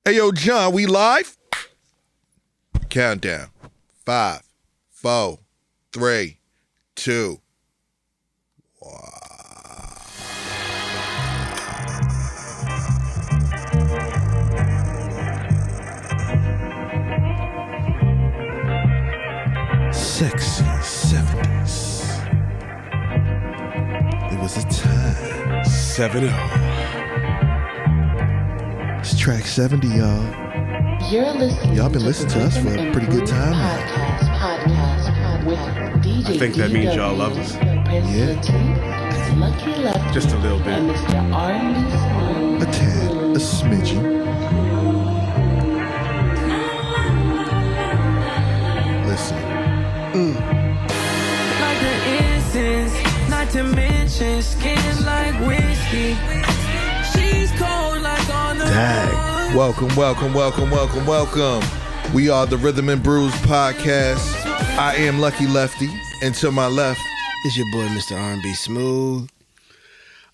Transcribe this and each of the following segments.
Hey, yo, John, we live? Countdown. 5, 4, 3, 2. Wow. Sexy 70s. It was a time. 7-0. It's track 70, y'all. You're listening. Y'all been listening to us for a pretty good time now. Podcast with DJ I think that means y'all love us. Yeah. Just a little bit. And Mr. R&B Smooth. A tad, a smidgen. Listen. Like the incense, not to mention skin like whiskey. She's cold like on the Dag. Welcome. We are the Rhythm and Brewz Podcast. I am Lucky Lefty, and to my left, It's your boy, Mr. R&B Smooth.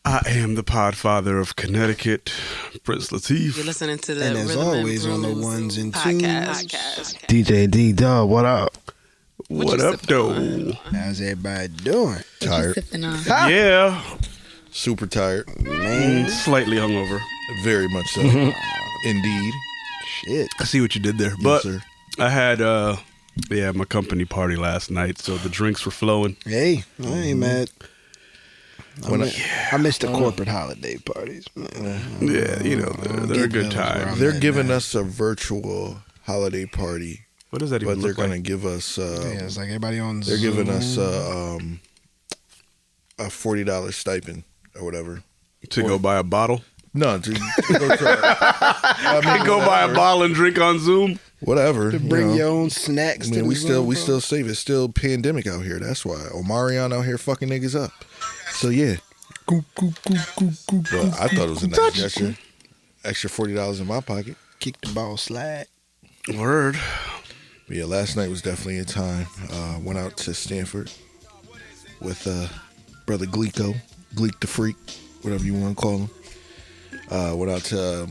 I am the podfather of Connecticut, Prince Latif. You're listening to the And as Rhythm always, and on the Brewz ones and podcast. DJ D-Dog, what up? What you up, sipping though? on? How's everybody doing? tired, Yeah, super tired, Man, slightly hungover. very much so. Indeed. shit. I see what you did there. But sir. I had, my company party last night, so the drinks were flowing. Hey, I ain't mad. When I missed the corporate holiday parties, man. Yeah, you know, they're a good time. They're giving us a virtual holiday party, What does that even but they're look going to like? give us. Yeah, it's like everybody on They're Zoom. giving us a $40 stipend or whatever. To go buy a bottle? No, to go to Go buy a bottle and drink on Zoom? whatever. to bring you know. your own snacks. I mean, to we the still Zoom, safe. It's still pandemic out here. That's why Omarion out here fucking niggas up. So yeah. But I thought it was a nice gesture. Extra $40 in my pocket. kick the ball, slide. Word. But yeah, last night was definitely a time. Went out to Stanford with brother Gleeko, Gleek the Freak, whatever you want to call him. Went out to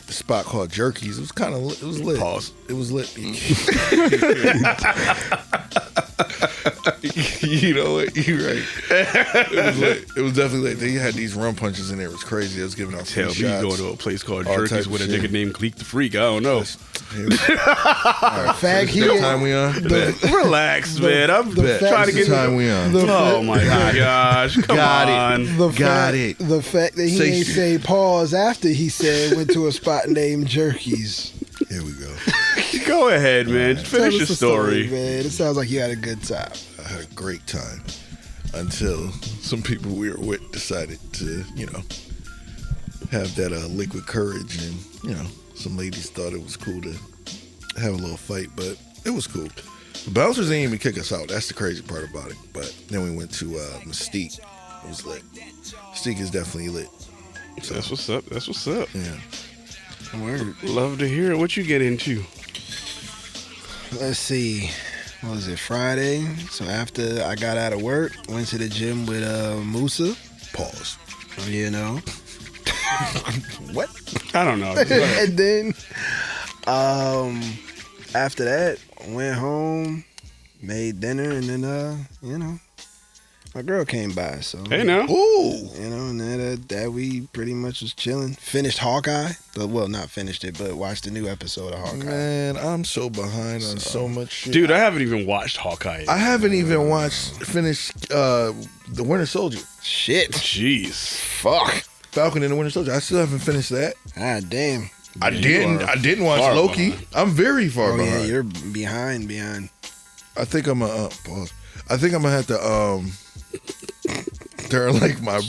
a spot called Jerky's. It was lit. Pause. It was lit. You know what? You're right. It was lit. It was definitely lit. They had these rum punches in there. It was crazy. It was giving out free Tell me shots. you go to a place called All Jerky's type with a of shit. nigga named Gleek the Freak. I don't know. Fact, he What time we on? Relax, man. I'm Bet. trying to That's get the time we on. Oh my gosh. Come Got it. on. The Got fact, it. The fact that he Say ain't shit. say pause after he said went to a spot named Jerky's. Here we go. Go ahead, man. Finish Tell your us the story. man. It sounds like you had a good time. I had a great time until some people we were with decided to, have that liquid courage, and some ladies thought it was cool to have a little fight, but it was cool. The bouncers didn't even kick us out. That's the crazy part about it. But then we went to Mystique. It was lit. Mystique is definitely lit. That's what's up. That's what's up. Yeah. Word. Love to hear it. What you get into? Let's see. What was it, Friday? So after I got out of work, went to the gym with Musa. Pause. What? I don't know. And then after that, went home, made dinner, and then my girl came by. So Hey now. Ooh. and then that we pretty much was chilling. Finished Hawkeye. Well, not finished it, but watched the new episode of Hawkeye. Man, I'm so behind on so much shit. Dude, I haven't even watched Hawkeye yet. I haven't even finished The Winter Soldier. Shit. Jeez. Fuck. Falcon and the Winter Soldier. I still haven't finished that. God damn. I you didn't are watch far Loki. behind. I'm very far Oh behind. yeah, you're behind. I think I'm gonna pause. I think I'm gonna have to during my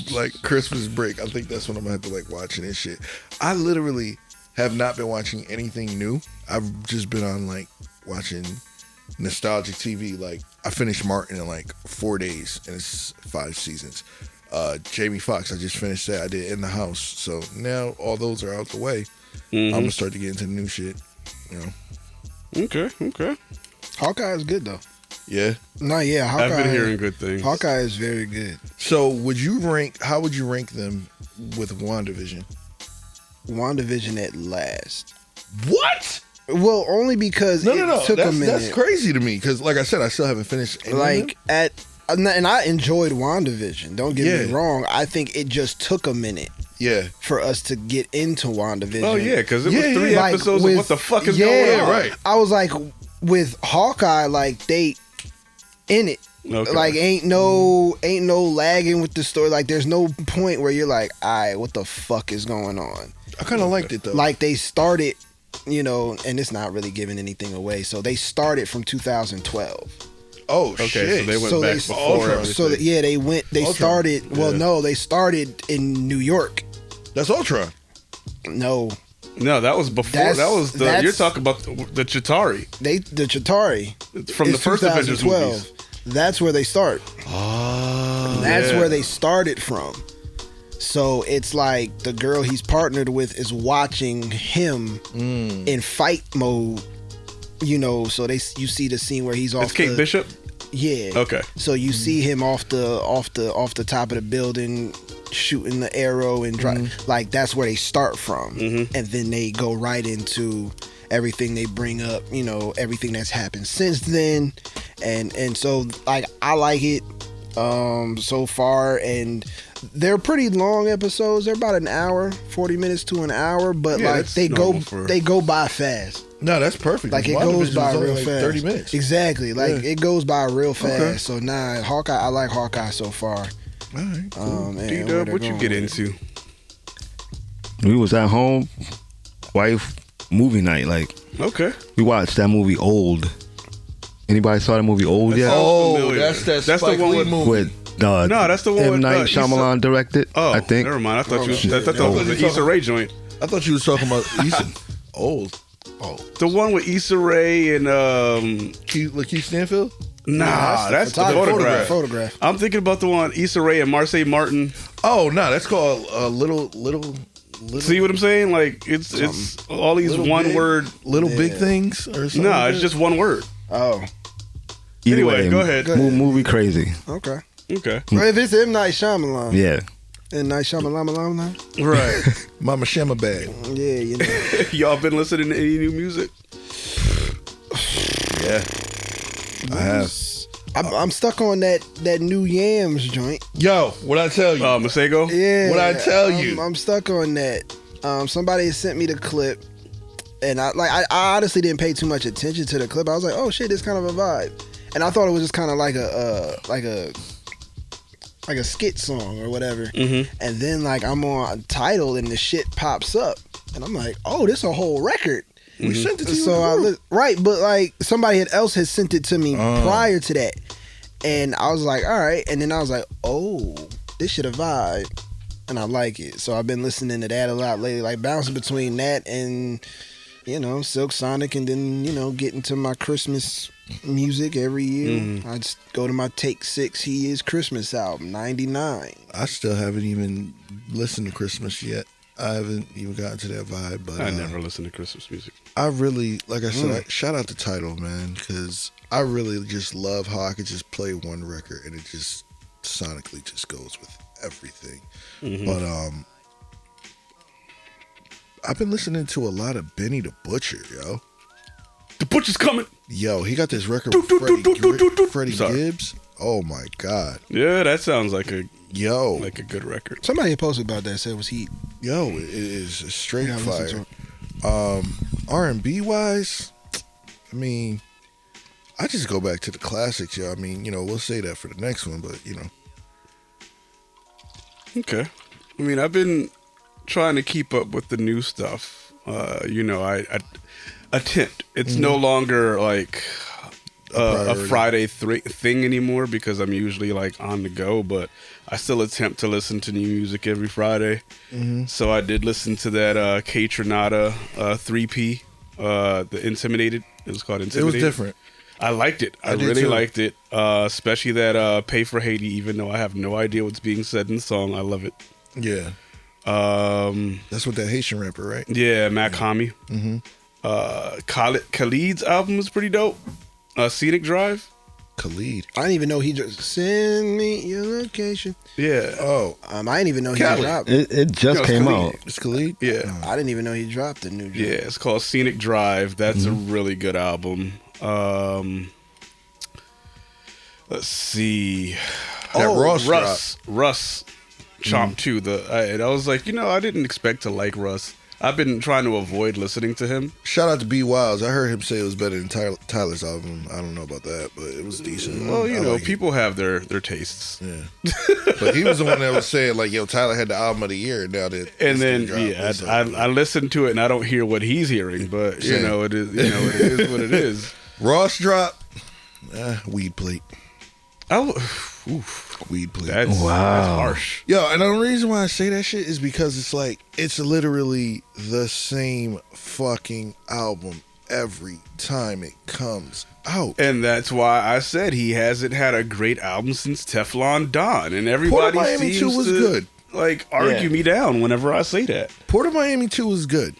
Christmas break. I think that's when I'm gonna have to watching this shit. I literally have not been watching anything new. I've just been on watching nostalgic TV. I finished Martin in 4 days, and it's 5 seasons. Jamie Foxx, I just finished that. I did In the House. So now all those are out the way. I'm gonna start to get into the new shit. Okay. Hawkeye is good though. Yeah. No, yeah, Hawkeye. I've been hearing good things. Hawkeye is very good. So how would you rank them with WandaVision? WandaVision at last. What? Well, only because No. it took a minute. That's crazy to me because, like I said, I still haven't finished. any of Like them. and I enjoyed WandaVision. Don't get me Yeah. wrong. I think it just took a minute Yeah. for us to get into WandaVision. Oh yeah, because it was Yeah, 3 yeah. Like, episodes with- of what the fuck is yeah, going on? right. I was like, with Hawkeye, like they in it. Okay. Like ain't no lagging with the story. Like there's no point where you're like, alright, what the fuck is going on? I kind of liked it though. Like they started, and it's not really giving anything away. So they started from 2012. oh Okay, shit. so they went So back they- before Ultron. everything. So yeah, they Ultron. started. Well, Yeah. no, they started in New York. That's Ultron. No, No, that was before. That's- You're talking about the Chitauri the Chitauri from the is first Avengers 2012. movies. That's where they start. Oh. That's yeah. where they started from. So it's like the girl he's partnered with is watching him in fight mode. So you see the scene where he's off. It's Kate the, Bishop. Yeah. Okay. So you see him off the top of the building shooting the arrow and like that's where they start from, and then they go right into everything they bring up. Everything that's happened since then, and so like I like it so far, and they're pretty long episodes. They're about an hour, 40 minutes to an hour, but Yeah, like that's they normal for- go by fast. No, that's perfect. Like it WandaVision goes was by only real like fast. 30 minutes. Exactly. Like Yeah. it goes by real fast. Okay. So Hawkeye, I like Hawkeye so far. All right. Cool. And D where Dub, they're what you going get with it. into? We was at home, wife movie night. Like Okay. we watched that movie Old. Anybody saw that movie Old That yet? sounds Oh, familiar. that's That's the Spike one Lee with- movie. With No, that's the one M. with, Night Issa- Shyamalan directed. Oh, I think. never mind. I thought shit. that Oh. was the Issa Rae joint. I thought you was talking about Issa. Old. Oh, The one with Issa Rae and Keith Stanfield. nah, that's the Photograph. photograph. I'm thinking about the one Issa Rae and Marseille Martin. Oh no, that's called Little. See what I'm saying? Like it's all these Little one big- word. Little big things or something. Nah, like it's that? just one word. Oh, Either Anyway, way, go ahead. Movie crazy. okay. Okay. Well, if it's M. Night Shyamalan, Yeah. M. Night Shyamalan, Right. Mama Shamma bag. yeah, Y'all been listening to any new music? Yeah, I have. I'm stuck on that new Yams joint. Yo, what I tell you? Masego? Yeah, What'd I tell you? I'm stuck on that. Somebody sent me the clip, and I honestly didn't pay too much attention to the clip. I was like, oh shit, it's kind of a vibe, and I thought it was just kind of like a skit song or whatever. Mm-hmm. And then like I'm on Tidal and the shit pops up, and I'm like, oh, this a whole record. We sent it to you. So in the group. right, but like somebody else had sent it to me prior to that, and I was like, all right, and then I was like, oh, this shit a vibe, and I like it. So I've been listening to that a lot lately, like bouncing between that and Silk Sonic, and then getting to my Christmas music every year. I just go to my Take 6 He Is Christmas album, 99. I still haven't even listened to Christmas yet. I haven't even gotten to that vibe, but I never listen to Christmas music. I really, like I said, shout out the title, man, because I really just love how I could just play one record and it just sonically just goes with everything. But I've been listening to a lot of Benny the Butcher, yo. The Butcher's coming. Yo, he got this record with Freddie Sorry. Gibbs. Oh my god, Yeah, that sounds like a yo, good record. Somebody had posted about that, said it was heat. yo, it is a straight Yeah, I listened fire. to R&B wise, I mean, I just go back to the classics, yo. I mean, we'll say that for the next one, but Okay. I mean, I've been trying to keep up with the new stuff. I attempt. It's no longer like a priority. Friday thing anymore because I'm usually like on the go, but I still attempt to listen to new music every Friday. So I did listen to that K Tronada 3P, the Intimidated. It was called it Intimidated. was different. I liked it. I did really too. liked it. Especially that Pay for Haiti, even though I have no idea what's being said in the song. I love it. Yeah, that's what that Haitian rapper, right? Yeah, Mac Hami. Khalid's album is pretty dope. Scenic Drive. Khalid. I didn't even know he just send me your location. Yeah. Oh, I didn't even know he Khaled. dropped. It just it's came Khalid. out. it's Khalid. Yeah. I didn't even know he dropped the new. Yeah, it's called Scenic Drive. That's a really good album. Let's see. That Russ Chomp 2. And I was like, I didn't expect to like Russ. I've been trying to avoid listening to him. Shout out to B Wiles. I heard him say it was better than Tyler's album. I don't know about that, but it was decent. Well, I like it. people have their tastes. Yeah, but he was the one that was saying like, "Yo, Tyler had the album of the year." Now that And then dropped, I listened to it and I don't hear what he's hearing, but Yeah. it is it is what it is. Ross drop, weed plate, weed plate. That's harsh. Yo, and the only reason why I say that shit is because it's like it's literally the same fucking album every time it comes out. And that's why I said he hasn't had a great album since Teflon Don, and everybody Port of Miami seems 2 was to good. argue me down whenever I say that. Port of Miami 2 was good.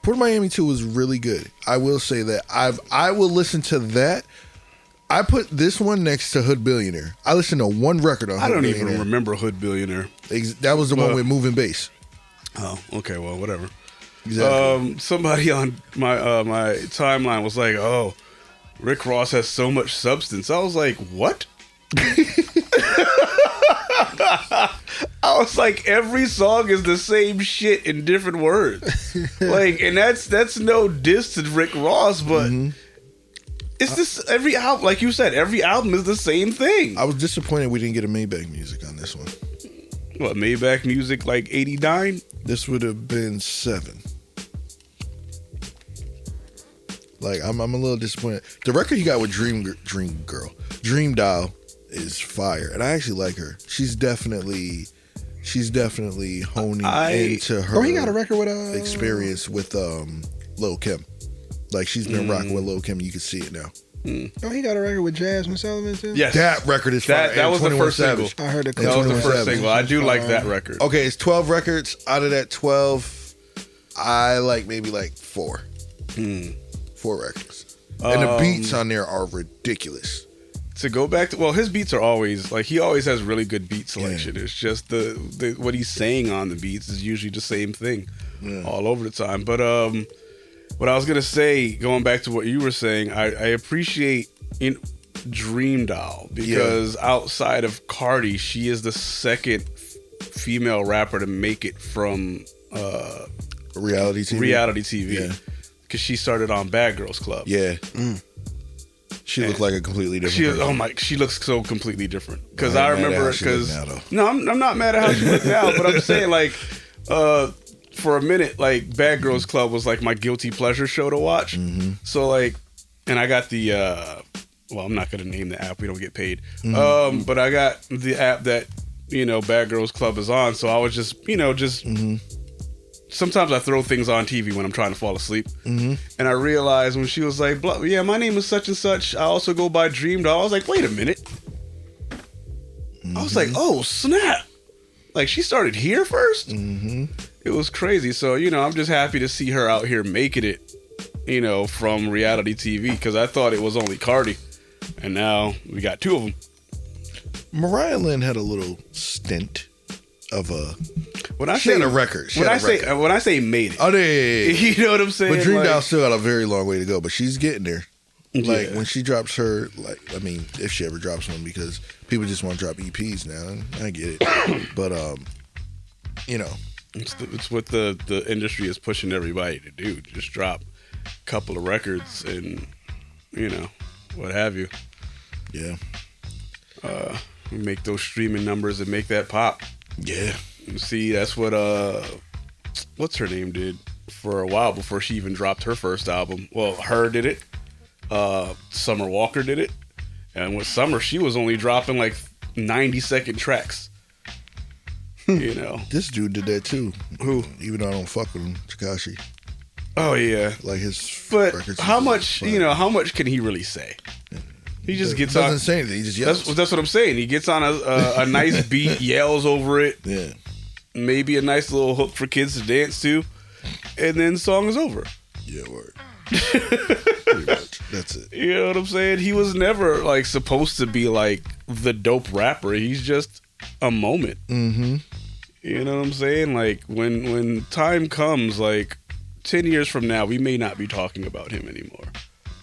Port of Miami 2 was really good. I will say that. I will listen to that. I put this one next to Hood Billionaire. I listened to one record on Hood I don't Billionaire. even remember Hood Billionaire. That was the one with Moving Bass. Oh, okay, well, whatever. Exactly. Somebody on my my timeline was like, "Oh, Rick Ross has so much substance." I was like, "What?" I was like, every song is the same shit in different words. And that's no diss to Rick Ross, but it's this every album, like you said, every album is the same thing. I was disappointed we didn't get a Maybach music on this one. What, Maybach music like 89? This would have been 7. Like I'm a little disappointed. The record he got with Dream Doll is fire, and I actually like her. She's definitely honing into her. Oh, he got a record with experience with Lil Kim. Like she's been rocking with Lil Kim. You can see it now. Oh, he got a record with Jasmine Sullivan too. Yes, That record is fire. that was the 21 first Savage. single. I heard it. That was the 21 first Savage. single. I do like that record. Okay, it's 12 records. Out of that 12, I like maybe like 4. 4 records. And the beats on there are ridiculous. To go back to, his beats are always like, he always has really good beat selection. It's just the what he's saying on the beats is usually the same thing all over the time. But what I was gonna say, going back to what you were saying, I appreciate Dream Doll because outside of Cardi, she is the second female rapper to make it from Reality TV. Yeah, because she started on Bad Girls Club. Yeah. She looked like a completely different person. She looks so completely different. Because I I ain't mad at remember, how she look now, though. no, I'm not mad at how she looks now, but I'm saying like, for a minute, like Bad Girls Club was like my guilty pleasure show to watch. So like, and I got the, I'm not gonna name the app. We don't get paid. But I got the app that Bad Girls Club is on. So I was just, sometimes I throw things on TV when I'm trying to fall asleep. And I realized when she was like, yeah, my name is such and such. I also go by Dream Doll. I was like, wait a minute. I was like, oh, snap. Like, she started here first? It was crazy. So, I'm just happy to see her out here making it, from reality TV. Because I thought it was only Cardi. And now we got 2 of them. Mariah Lynn had a little stint of a... When I She had a record. When I say made it. Oh, yeah. You know what I'm saying? But Dream Like, Doll still got a very long way to go, but she's getting there. Like Yeah. when she drops her, if she ever drops one, because people just want to drop EPs now, and I get it. But it's what the industry is pushing everybody to do. Just drop a couple of records and what have you. Yeah. Make those streaming numbers and make that pop. Yeah. See, that's what what's her name did for a while before she even dropped her first album. Well, Her did it. Summer Walker did it. And with Summer, she was only dropping like 90-second tracks. This dude did that too. Who? Even though I don't fuck with him, Tekashi. Oh yeah. Like his But records. how much, how much can he really say? He just gets on. Doesn't say anything. He just yells. That's what I'm saying. He gets on a nice beat, yells over it. Yeah. Maybe a nice little hook for kids to dance to, and then the song is over. Yeah, word. Pretty much. That's it. You know what I'm saying? He was never like supposed to be like the dope rapper. He's just a moment. Mm-hmm. You know what I'm saying? Like when time comes, like 10 years from now, we may not be talking about him anymore.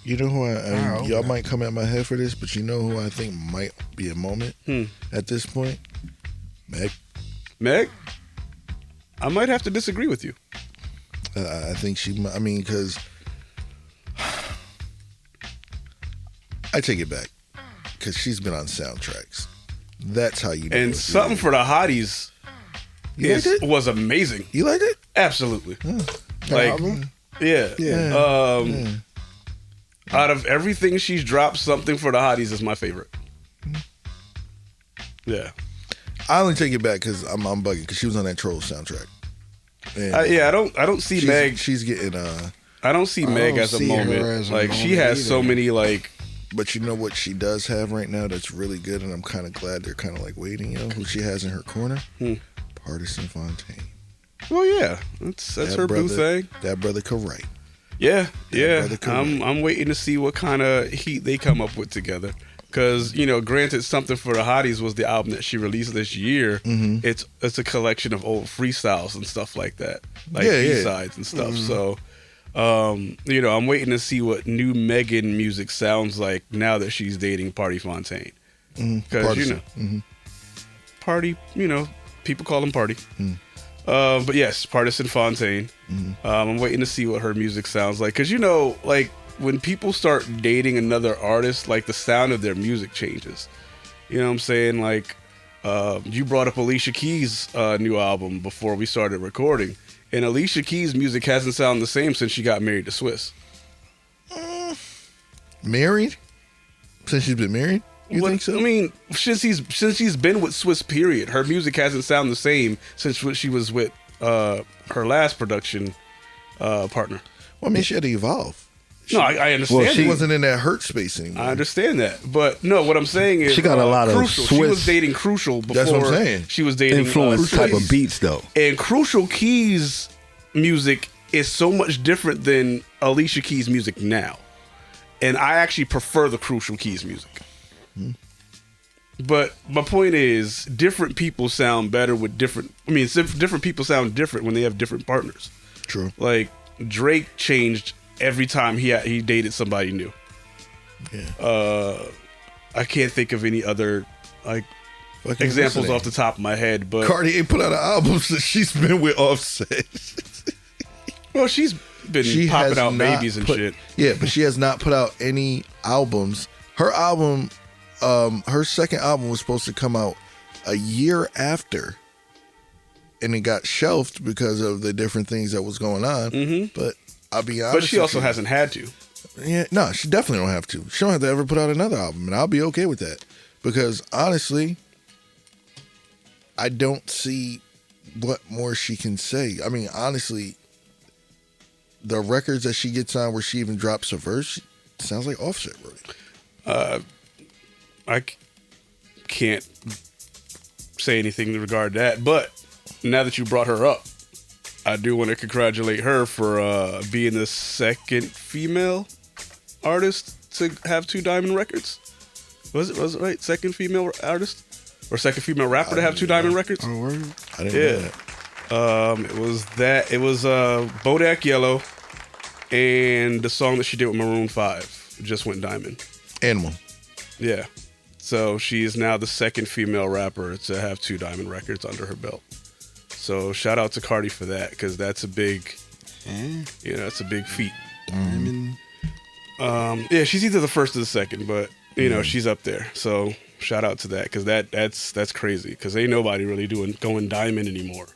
You know who Wow, y'all okay. might come at my head for this, but you know who I think might be a moment at this point? Meg? I might have to disagree with you. I think she. I mean, because I take it back, because she's been on soundtracks. That's how you. And something for the hotties You liked it? was amazing. You liked it? Absolutely. That Like, album? yeah. Yeah. Out of everything she's dropped, something for the hotties is my favorite. Yeah. I only take it back because I'm bugging, because she was on that Troll soundtrack. And I don't see Meg. She's getting I don't see Meg don't as a see her moment. as a Like she moment has so either. many like. But you know what she does have right now that's really good, and I'm kind of glad they're kind of like waiting. You know who she has in her corner? Partisan Fontaine. Well, yeah, that's That her boo brother- thing. That brother could write. Yeah, yeah. brother could I'm waiting to see what kind of heat they come up with together. Because granted, something for the hotties was the album that she released this year. Mm-hmm. It's a collection of old freestyles and stuff like that, like Yeah, yeah. B-sides and stuff. So, I'm waiting to see what new Megan music sounds like now that she's dating Party Fontaine. Because Partisan. Party, people call him Party. But yes, Partisan Fontaine. I'm waiting to see what her music sounds like. Because, like when people start dating another artist, like the sound of their music changes. You know what I'm saying? Like, you brought up Alicia Keys' new album before we started recording. And Alicia Keys' music hasn't sounded the same since she got married to Swiss. Married? Since she's been married? You think so? I mean, since she's been with Swiss, period, her music hasn't sounded the same since she was with her last production partner. Well, I mean, she had to evolve. No, I understand. Well, She wasn't in that hurt space anymore. I understand that, but no, what I'm saying is She got a lot of Crucial. She was Swiss- dating Crucial before. That's what I'm saying. She was dating Influence Crucial type of Keys. beats though. And Crucial Keys' music is so much different than Alicia Keys' music now, and I actually prefer the Crucial Keys music. But my point is, different people sound better with different. I mean, different people sound different when they have different partners. True. Like Drake changed every time he dated somebody new. Yeah. I can't think of any other like Fucking examples what's her off the top of my head, but Cardi ain't put out an album since she's been with Offset. well, she's been popping out not babies and put- shit. Yeah, but she has not put out any albums. Her album, her second album was supposed to come out a year after, and it got shelved because of the different things that was going on. Mm-hmm. But I'll be honest. But she with also you, hasn't had to. Yeah, no, she definitely don't have to. She don't have to ever put out another album, and I'll be okay with that. Because honestly, I don't see what more she can say. I mean, honestly, the records that she gets on where she even drops a verse sounds like Offset wrote it. I can't say anything in regard to that. But now that you brought her up, I do want to congratulate her for being the second female artist to have 2 diamond records. Was it right? Second female artist or second female rapper to have 2 diamond records? Oh, word? I didn't know that. It was Bodak Yellow and the song that she did with Maroon 5 just went diamond. Animal. Yeah. So she is now the second female rapper to have 2 diamond records under her belt. So shout out to Cardi for that, because that's a big, it's a big feat. Diamond. Yeah, she's either the first or the second, but she's up there. So shout out to that, because that's crazy, because ain't nobody really going diamond anymore.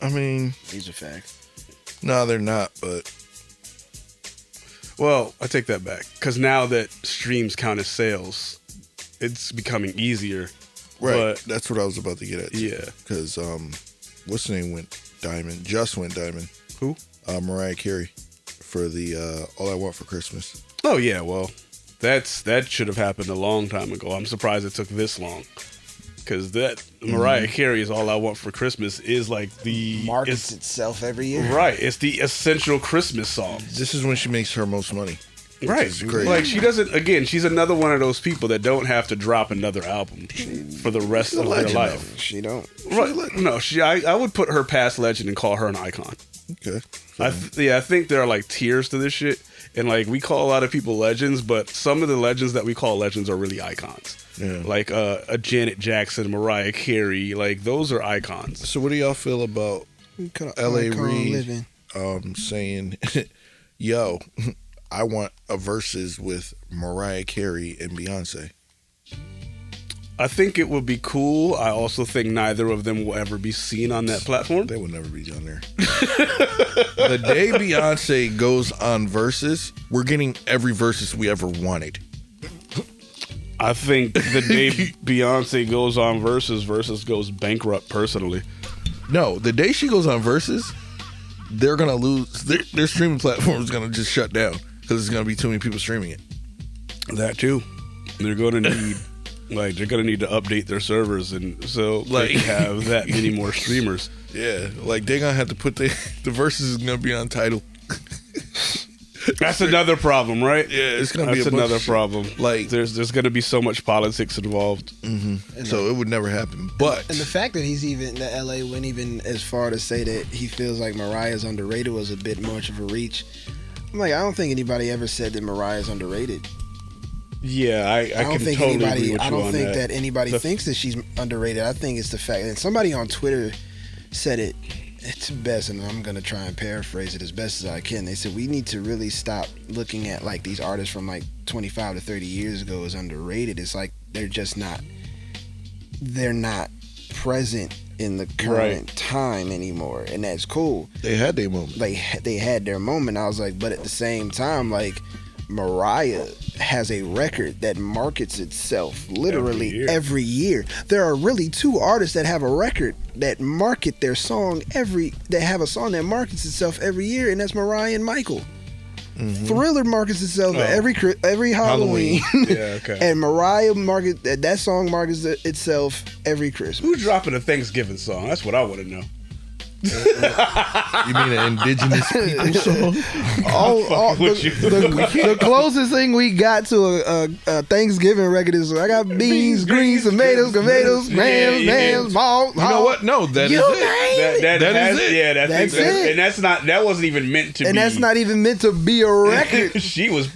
I mean, These are facts. no, they're not, but Well, I take that back, because now that streams count as sales, it's becoming easier. right. But That's what I was about to get at. yeah, Because what's her name went diamond? Just went diamond. who? Mariah Carey for the All I Want for Christmas. Oh yeah, well, that should have happened a long time ago. I'm surprised it took this long, because that Mariah Carey's All I Want for Christmas is like the Markets itself every year. right. It's the essential Christmas song. This is when she makes her most money. Right. is crazy. Like she doesn't. Again, she's another one of those people that don't have to drop another album for the rest of their legend, life. She don't. Right? No, I would put her past legend and call her an icon. Okay. I think there are like tiers to this shit, and like we call a lot of people legends, but some of the legends that we call legends are really icons. Yeah. Like a Janet Jackson, Mariah Carey, like those are icons. So what do y'all feel about L.A. Reid Living. saying, "Yo, I want a verses with Mariah Carey and Beyonce"? I think it would be cool. I also think neither of them will ever be seen on that platform. They will never be on there. The day Beyonce goes on verses, we're getting every verses we ever wanted. I think the day Beyonce goes on versus goes bankrupt personally. No, the day she goes on verses, they're gonna lose. Their streaming platform is gonna just shut down because there's gonna be too many people streaming it. That too. They're going to need, like, they're going to need to update their servers, and so like they have that many more streamers. Yeah, like they're gonna have to put the verses is gonna be on Tidal. That's another problem, right? Yeah, it's gonna be That's a bunch another of shit. problem. Like there's going to be so much politics involved. so it would never happen. But And the fact that that LA went even as far to say that he feels like Mariah's underrated was a bit much of a reach. I'm like, I don't think anybody ever said that Mariah's underrated. Yeah, I don't can think totally agree anybody. with I you don't on think that anybody thinks that she's underrated. I think it's the fact. And somebody on Twitter said it. It's best, and I'm gonna try and paraphrase it as best as I can. They said we need to really stop looking at like these artists from like 25 to 30 years ago as underrated. It's like they're just not. They're not present in the current time anymore, and that's cool. they had their moment. Like they had their moment. I was like, but at the same time, like Mariah has a record that markets itself literally every year. There are really two artists that have a record that market their song that have a song that markets itself every year, and that's Mariah and Michael. Thriller markets itself every Halloween. Yeah, okay. And Mariah that song markets itself every Christmas. Who's dropping a Thanksgiving song? That's what I want to know. You mean an indigenous people song? The closest thing we got to a Thanksgiving record is I got beans, greens, tomatoes, hams, malt. You know what? No, that is it. That is it. Yeah, That's it. And that wasn't even meant to be. And that's not even meant to be a record. She was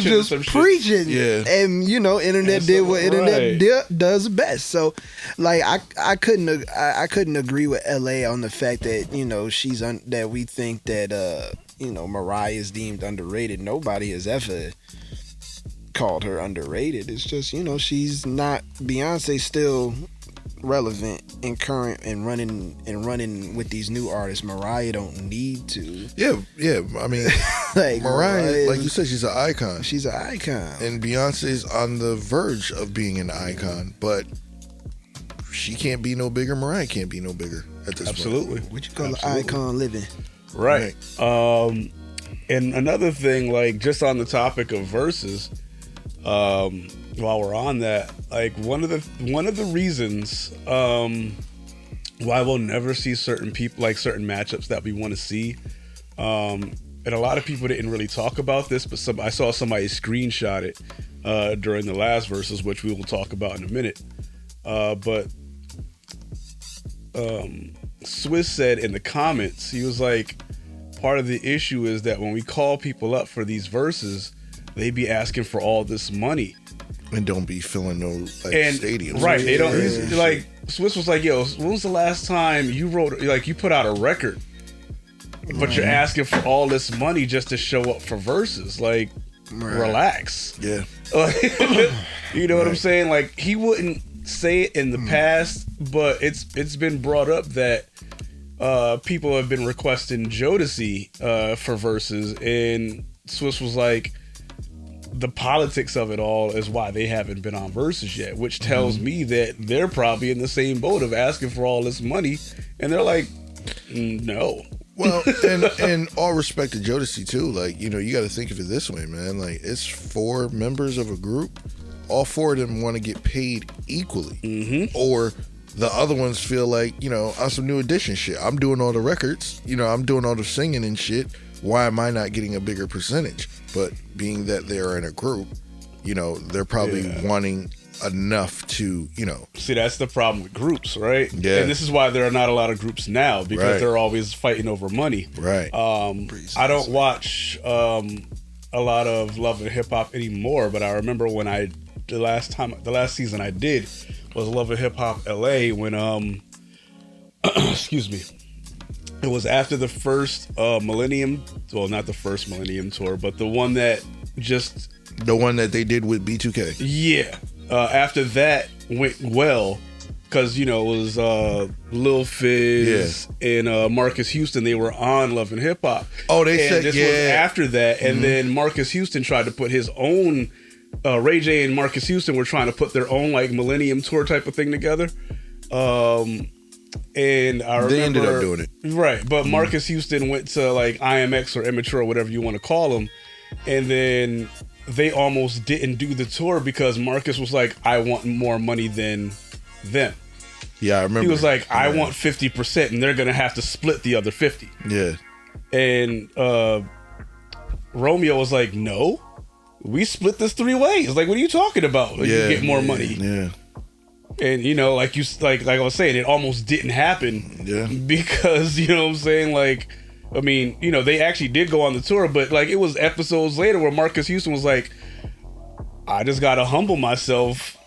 just preaching. Yeah. And internet did what internet does best. So like I couldn't agree with LA on the fact that that we think that Mariah is deemed underrated. Nobody has ever called her underrated. It's just she's not. Beyonce's still relevant and current and running with these new artists. Mariah don't need to. Yeah. I mean, Like Mariah, like you said, she's an icon. She's an icon. And Beyonce's on the verge of being an icon, but she can't be no bigger. Mariah can't be no bigger at this Absolutely. point. What you call an icon living? Right. And another thing, like just on the topic of verses, while we're on that, like one of the reasons why we'll never see certain people, like certain matchups that we want to see, and a lot of people didn't really talk about this, but I saw somebody screenshot it during the last verses, which we will talk about in a minute. But Swiss said in the comments, he was like, part of the issue is that when we call people up for these verses, they be asking for all this money. And don't be filling no stadiums. Right. They don't like Swiss was like, yo, when was the last time you put out a record? But you're asking for all this money just to show up for verses. Like, relax. Yeah. You know what I'm saying? Like, he wouldn't say it in the past, but it's been brought up that people have been requesting Jodeci for verses, and Swiss was like, the politics of it all is why they haven't been on verses yet, which tells me that they're probably in the same boat of asking for all this money, and they're like, no. Well, and all respect to Jodeci too. Like, you got to think of it this way, man. Like, it's 4 members of a group. All 4 of them want to get paid equally, or the other ones feel like, on some New Edition shit, I'm doing all the records, I'm doing all the singing and shit. Why am I not getting a bigger percentage? but being that they're in a group, you know, they're probably wanting enough to, you know. See, that's the problem with groups, right? Yeah. And this is why there are not a lot of groups now, because they're always fighting over money. Right. I don't watch a lot of Love and Hip Hop anymore, but I remember when the last season I did was Love and Hip Hop LA when excuse me. It was after the first Millennium, well, not the first Millennium tour, but the one that the one that they did with B2K. Yeah. After that went well, because, you know, it was Lil Fizz and Marcus Houston. They were on Love and Hip Hop. Oh, they said, this was after that. And then Marcus Houston tried to put his own, Ray J and Marcus Houston were trying to put their own, like, Millennium tour type of thing together. And I remember... They ended up doing it. Right. But Marcus Houston went to, like, IMX or Immature or whatever you want to call him. And then... they almost didn't do the tour because Marcus was like, I want more money than them. Yeah, I remember. He was like, I want 50% and they're going to have to split the other 50. Yeah. And Romeo was like, no, we split this 3 ways. Like, what are you talking about? Like, you get more money. Yeah. And, you know, like I was saying, it almost didn't happen. Yeah. Because, you know what I'm saying? Like, I mean, you know, they actually did go on the tour, but like it was episodes later where Marcus Houston was like, I just got to humble myself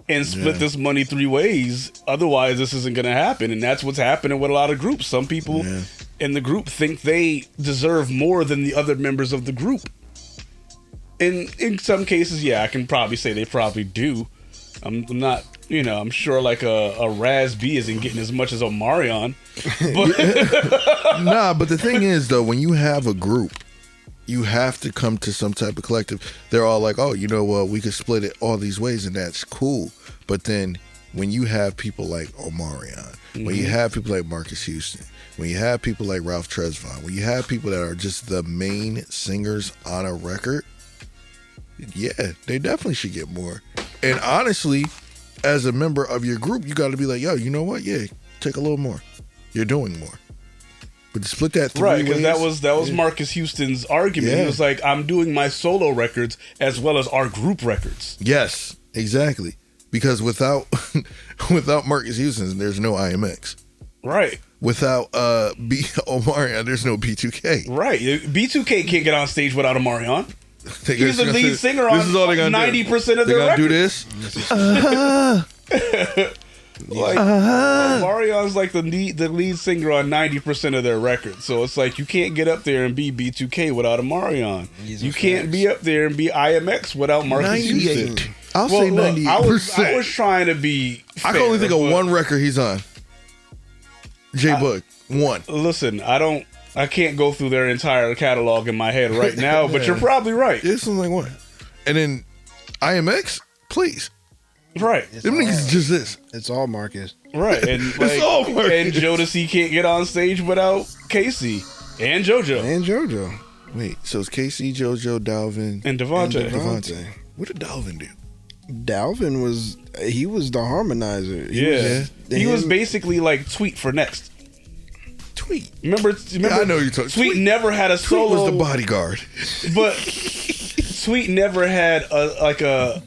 and split this money 3 ways. Otherwise, this isn't going to happen. And that's what's happening with a lot of groups. Some people in the group think they deserve more than the other members of the group. And in some cases, yeah, I can probably say they probably do. I'm not, you know, I'm sure like a Raz B isn't getting as much as Omarion. But Nah, but the thing is, though, when you have a group, you have to come to some type of collective. They're all like, oh, you know what, we could split it all these ways, and that's cool. But then when you have people like Omarion, when you have people like Marcus Houston, when you have people like Ralph Tresvant, when you have people that are just the main singers on a record, yeah, they definitely should get more. And honestly, as a member of your group, you got to be like, yo, you know what? Yeah, take a little more. You're doing more. But to split that 3 ways. Right, because that was Marcus Houston's argument. Yeah. He was like, I'm doing my solo records as well as our group records. Yes, exactly. Because without Marcus Houston, there's no IMX. Right. Without Omarion, there's no B2K. Right. B2K can't get on stage without Omarion. He's the lead singer on 90% of their records. Do this. Marion's like the lead singer on 90% of their records. So it's like you can't get up there and be B2K without a Marion. You can't be up there and be IMX without Marcus Houston. I'll say 98%. I was trying to be fair, I can only think of one record he's on. J-Book. One. Listen, I can't go through their entire catalog in my head right now, but you're probably right. It's something like one. And then IMX, please. Right. Them niggas just this. It's all Marcus. Right. And like, all Marcus. and Jodeci can't get on stage without Casey and JoJo. And JoJo. Wait, so it's KC, JoJo, Dalvin, And Devontae. Devontae. What did Dalvin do? Dalvin was the harmonizer. He was basically like Tweet for Next. Tweet. Remember I know you're talking. Tweet never had a Tweet solo. was the bodyguard. But Tweet never had a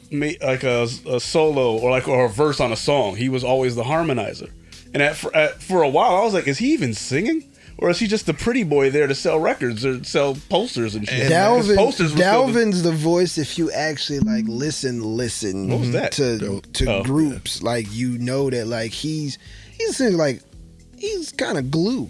solo or a verse on a song. He was always the harmonizer. And for a while, I was like, is he even singing? Or is he just the pretty boy there to sell records or sell posters and shit? Dalvin's the voice. If you actually like listen What was that? to groups, like you know that like he's like he's kind of glue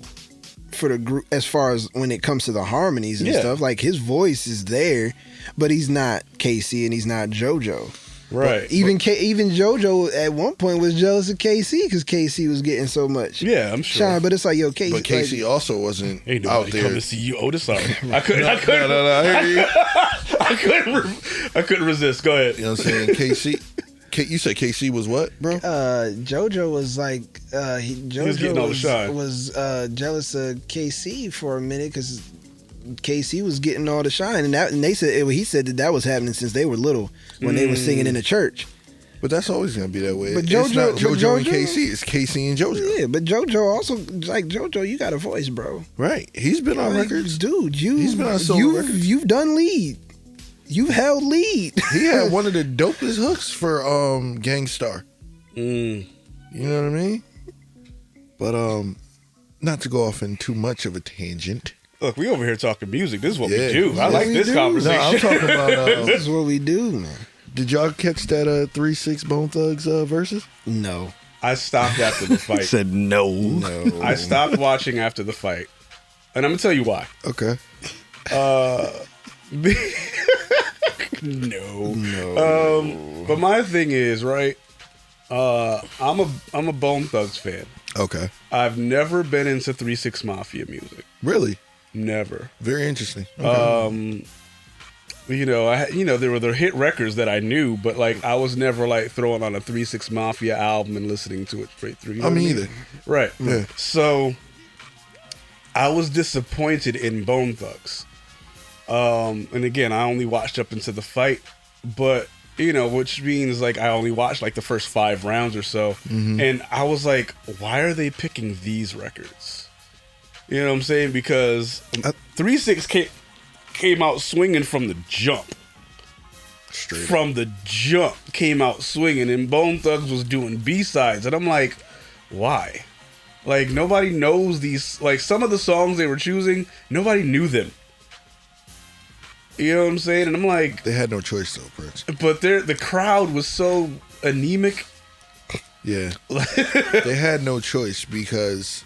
for the group as far as when it comes to the harmonies and stuff. Like his voice is there, but he's not KC and he's not JoJo. Right. But even JoJo at one point was jealous of KC because KC was getting so much. Yeah, I'm sure. Shine, but it's like, yo, KC. But KC also wasn't Ain't out nobody there. come to see you, Otis. Sorry, I couldn't. I couldn't resist. Go ahead. You know what I'm saying? KC. You said KC was what, bro? JoJo was like, JoJo was jealous of KC for a minute because KC was getting all the shine, and they said he said that was happening since they were little when they were singing in the church. But that's always gonna be that way. But It's not JoJo- JoJo and JoJo? Casey. It's Casey and JoJo. Yeah, but JoJo also like JoJo. You got a voice, bro. Right. He's been on Like, records. dude. He's been on solo records. You've done lead. You've held lead. He had one of the dopest hooks for Gangstar. Mm. You know what I mean? But not to go off in too much of a tangent. Look, we over here talking music. This is what Yeah. we do. I like we this do. No, conversation. I'm talking about. This is what we do, man. Did y'all catch that 3-6 Bone Thugs versus? No. I stopped after the I fight. said no. No. I stopped watching after the fight, and I'm gonna tell you why. Okay. No. But my thing is, right? I'm a Bone Thugs fan. Okay. I've never been into 3-6 Mafia music. Really? Never. Very interesting. Okay. There were the hit records that I knew, but like I was never like throwing on a 3-6 Mafia album and listening to it straight through. You know I mean, what either. Right. Yeah. So I was disappointed in Bone Thugs. And again, I only watched up into the fight, but which means like I only watched like the first 5 rounds or so. And I was like, why are they picking these records? You know what I'm saying? Because 3-6 came out swinging from the jump. Straight From the jump came out swinging, and Bone Thugs was doing B-sides, and I'm like, why? Like nobody knows these. Like some of the songs they were choosing, nobody knew them. You know what I'm saying? And I'm like, They had no choice though, Prince. but the crowd was so anemic. Yeah. They had no choice because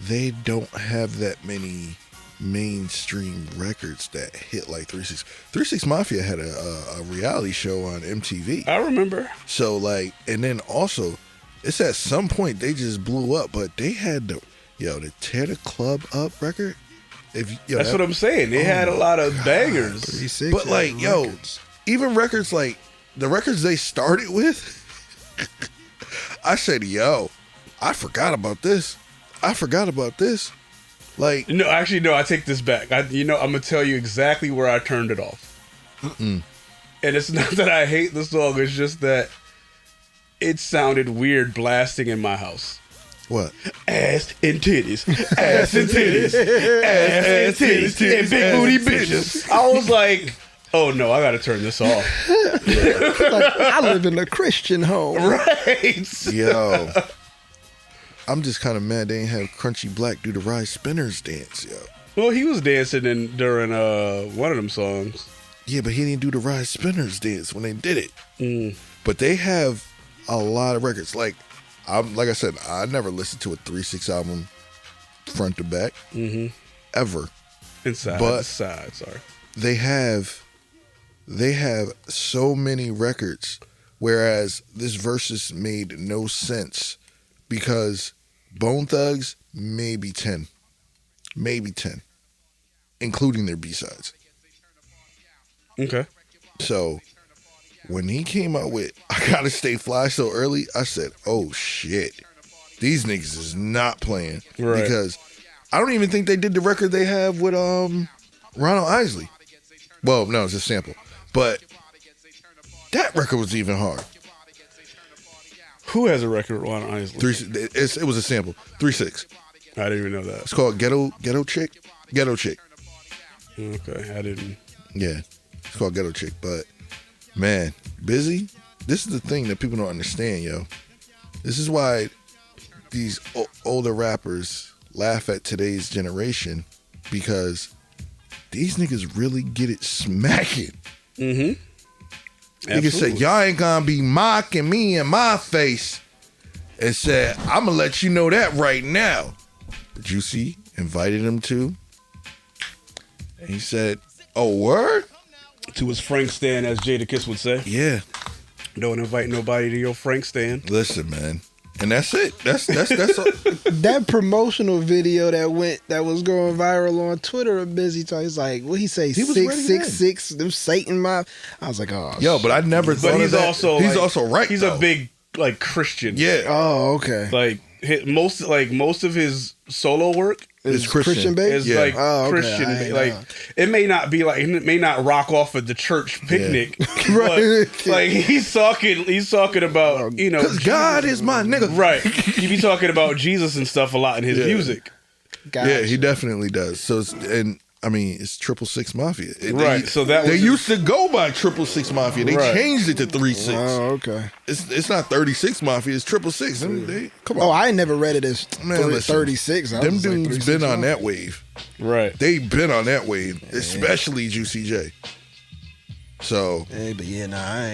they don't have that many mainstream records that hit like 3-6. 3-6 Mafia had a reality show on MTV. I remember. So like, and then also, it's at some point they just blew up, but they had the Tear the Club Up record. That's what I'm saying. They had a lot of bangers. 3-6 But like, had yo, records. even records like the records they started with, I said, yo, I forgot about this. Like, No, actually, no. I take this back. I'm gonna tell you exactly where I turned it off. And it's not that I hate the song. It's just that it sounded weird blasting in my house. what? Ass and titties, ass and titties, ass and titties, and big booty bitches. I was like, oh no, I gotta turn this off. Like, I live in a Christian home. Right? Yo. I'm just kind of mad they ain't have Crunchy Black do the Rise Spinners dance, yo. Well, he was dancing during one of them songs. Yeah, but he didn't do the Rise Spinners dance when they did it. But they have a lot of records. Like I said, I never listened to a 3-6 album front to back. Ever. Inside, But- side. Sorry. They have so many records, whereas this versus made no sense because Bone Thugs maybe 10, including their B-sides. Okay. So when he came out with I Gotta Stay Fly So Early, I said, oh shit, these niggas is not playing. Right. Because I don't even think they did the record they have with Ronald Isley. Well, no, it's a sample. But that record was even hard. Who has a record with Ron Isley? It was a sample. 3-6. I didn't even know that. It's called Ghetto Chick. Ghetto Chick. Okay, I didn't. Yeah. It's called Ghetto Chick. But man, Busy, this is the thing that people don't understand, yo. This is why these older rappers laugh at today's generation, because these niggas really get it smacking. Mm-hmm. Niggas said, y'all ain't gonna be mocking me in my face, and said, I'm gonna let you know that right now. But Juicy invited him to, and he said, oh, word? To his Frank stand, as Jadakiss would say. Yeah. Don't invite nobody to your Frank stand. Listen, man. And that's it. That's all. That promotional video that was going viral on Twitter of Busy Talk. He's like, what he say? He was ready 666. Them Satan mob. I was like, oh. Yo, but I never thought But of he's that. also He's like, also right. He's though. a big like Christian. Yeah. Oh, okay. Like most of his solo work It's Christian. based. It's like Oh, okay. Christian, I ain't like know. it may not be like it may not rock off at the church picnic, Right. but like he's talking about Because God is my nigga. right. He be talking about Jesus and stuff a lot in his Yeah. music, Gotcha. Yeah, he definitely does. So it's 666 Mafia. right? So that They was used to go by 666 Mafia. They Right. changed it to 36. Oh, okay. It's not 36 Mafia. It's 666. Come Oh, on. I ain't never read it as Man, listen. 36. I Them was like, dudes 36 been on Mafia. that wave. right. They been on that wave, especially Juicy J. So Hey, but yeah, I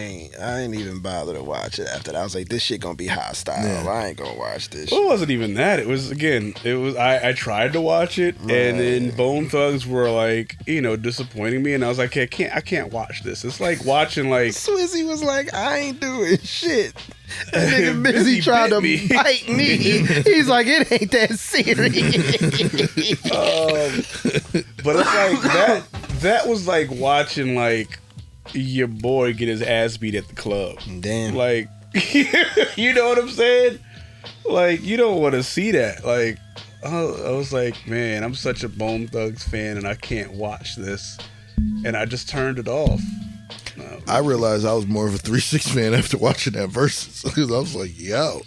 ain't even bother to watch it after that. I was like, this shit gonna be hostile. Yeah. I ain't gonna watch this. Well, it Shit. wasn't even that. It was I tried to watch it, and then Bone Thugs were like disappointing me, and I was like, I can't watch this. It's like watching like Swizzy was like, I ain't doing shit. That nigga busy Busy trying to bit me. bite me. He's like, it ain't that serious. But it's like that was like watching like your boy get his ass beat at the club. Damn. Like you know what I'm saying? Like you don't want to see that. Like I was like, man, I'm such a Bone Thugs fan and I can't watch this. And I just turned it off. I realized I was more of a 3-6 fan after watching that Versus. Because I was like, yo,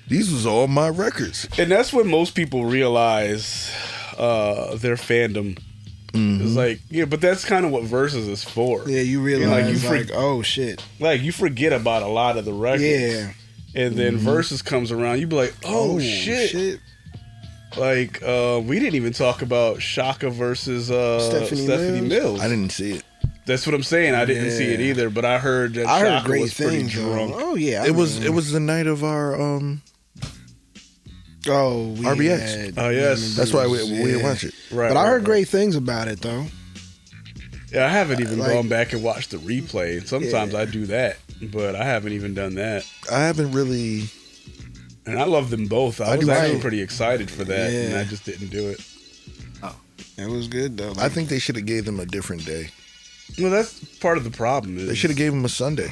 these was all my records. And that's when most people realize their fandom. It's like, yeah, but that's kind of what Versus is for. Yeah, you realize like, like, you oh shit. Like you forget about a lot of the records. Yeah. And then Versus comes around, you be like, oh, shit. Like, we didn't even talk about Shaka versus Stephanie Mills. I didn't see it. That's what I'm saying. I didn't see it either, but I heard that I heard Shaka great was pretty things. drunk. Oh yeah. It was the night of our RBX. had- Oh, yes. That's why we didn't watch it. Right. But I right, heard right. great things about it though. Yeah, I haven't even like- gone back and watched the replay. Sometimes I do that, but I haven't even done that. I haven't really. And I love them both. I I was do actually too. pretty excited for that, and Yeah. I just didn't do it. It was good though. I think they should have gave them a different day. Well, that's part of the problem. Is They should have gave them a Sunday.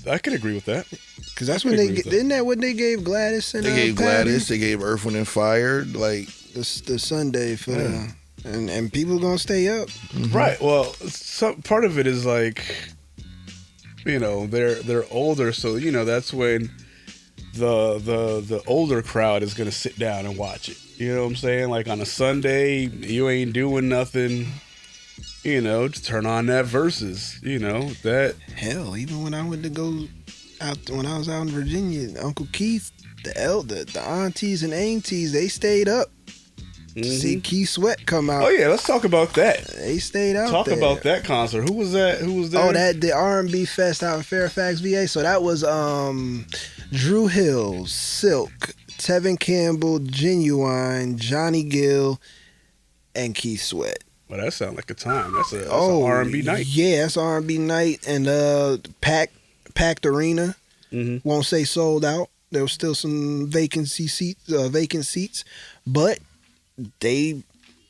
I could agree with that. because that's when I they agree with that. isn't that what they gave Gladys and They gave Patty? Gladys. They gave Earth, Wind and Fire. Like the Sunday for and people gonna stay up. Right. Well, some part of it is like, they're older, so that's when the older crowd is gonna sit down and watch it. You know what I'm saying? Like on a Sunday, you ain't doing nothing. Just turn on that Versus. That. Hell, even when I went to go out when I was out in Virginia, Uncle Keith, the aunties and aunties, they stayed up to see Keith Sweat come out. Oh yeah, let's talk about that. They stayed out. Talk there. about that concert. Who was that? Who was there? Oh, the R&B Fest out in Fairfax, VA. So that was Drew Hill, Silk, Tevin Campbell, Genuine, Johnny Gill, and Keith Sweat. Well, that sounds like a time. That's an R&B night. Yeah, it's R&B night, and packed arena. Mm-hmm. Won't say sold out. There was still some vacant seats, but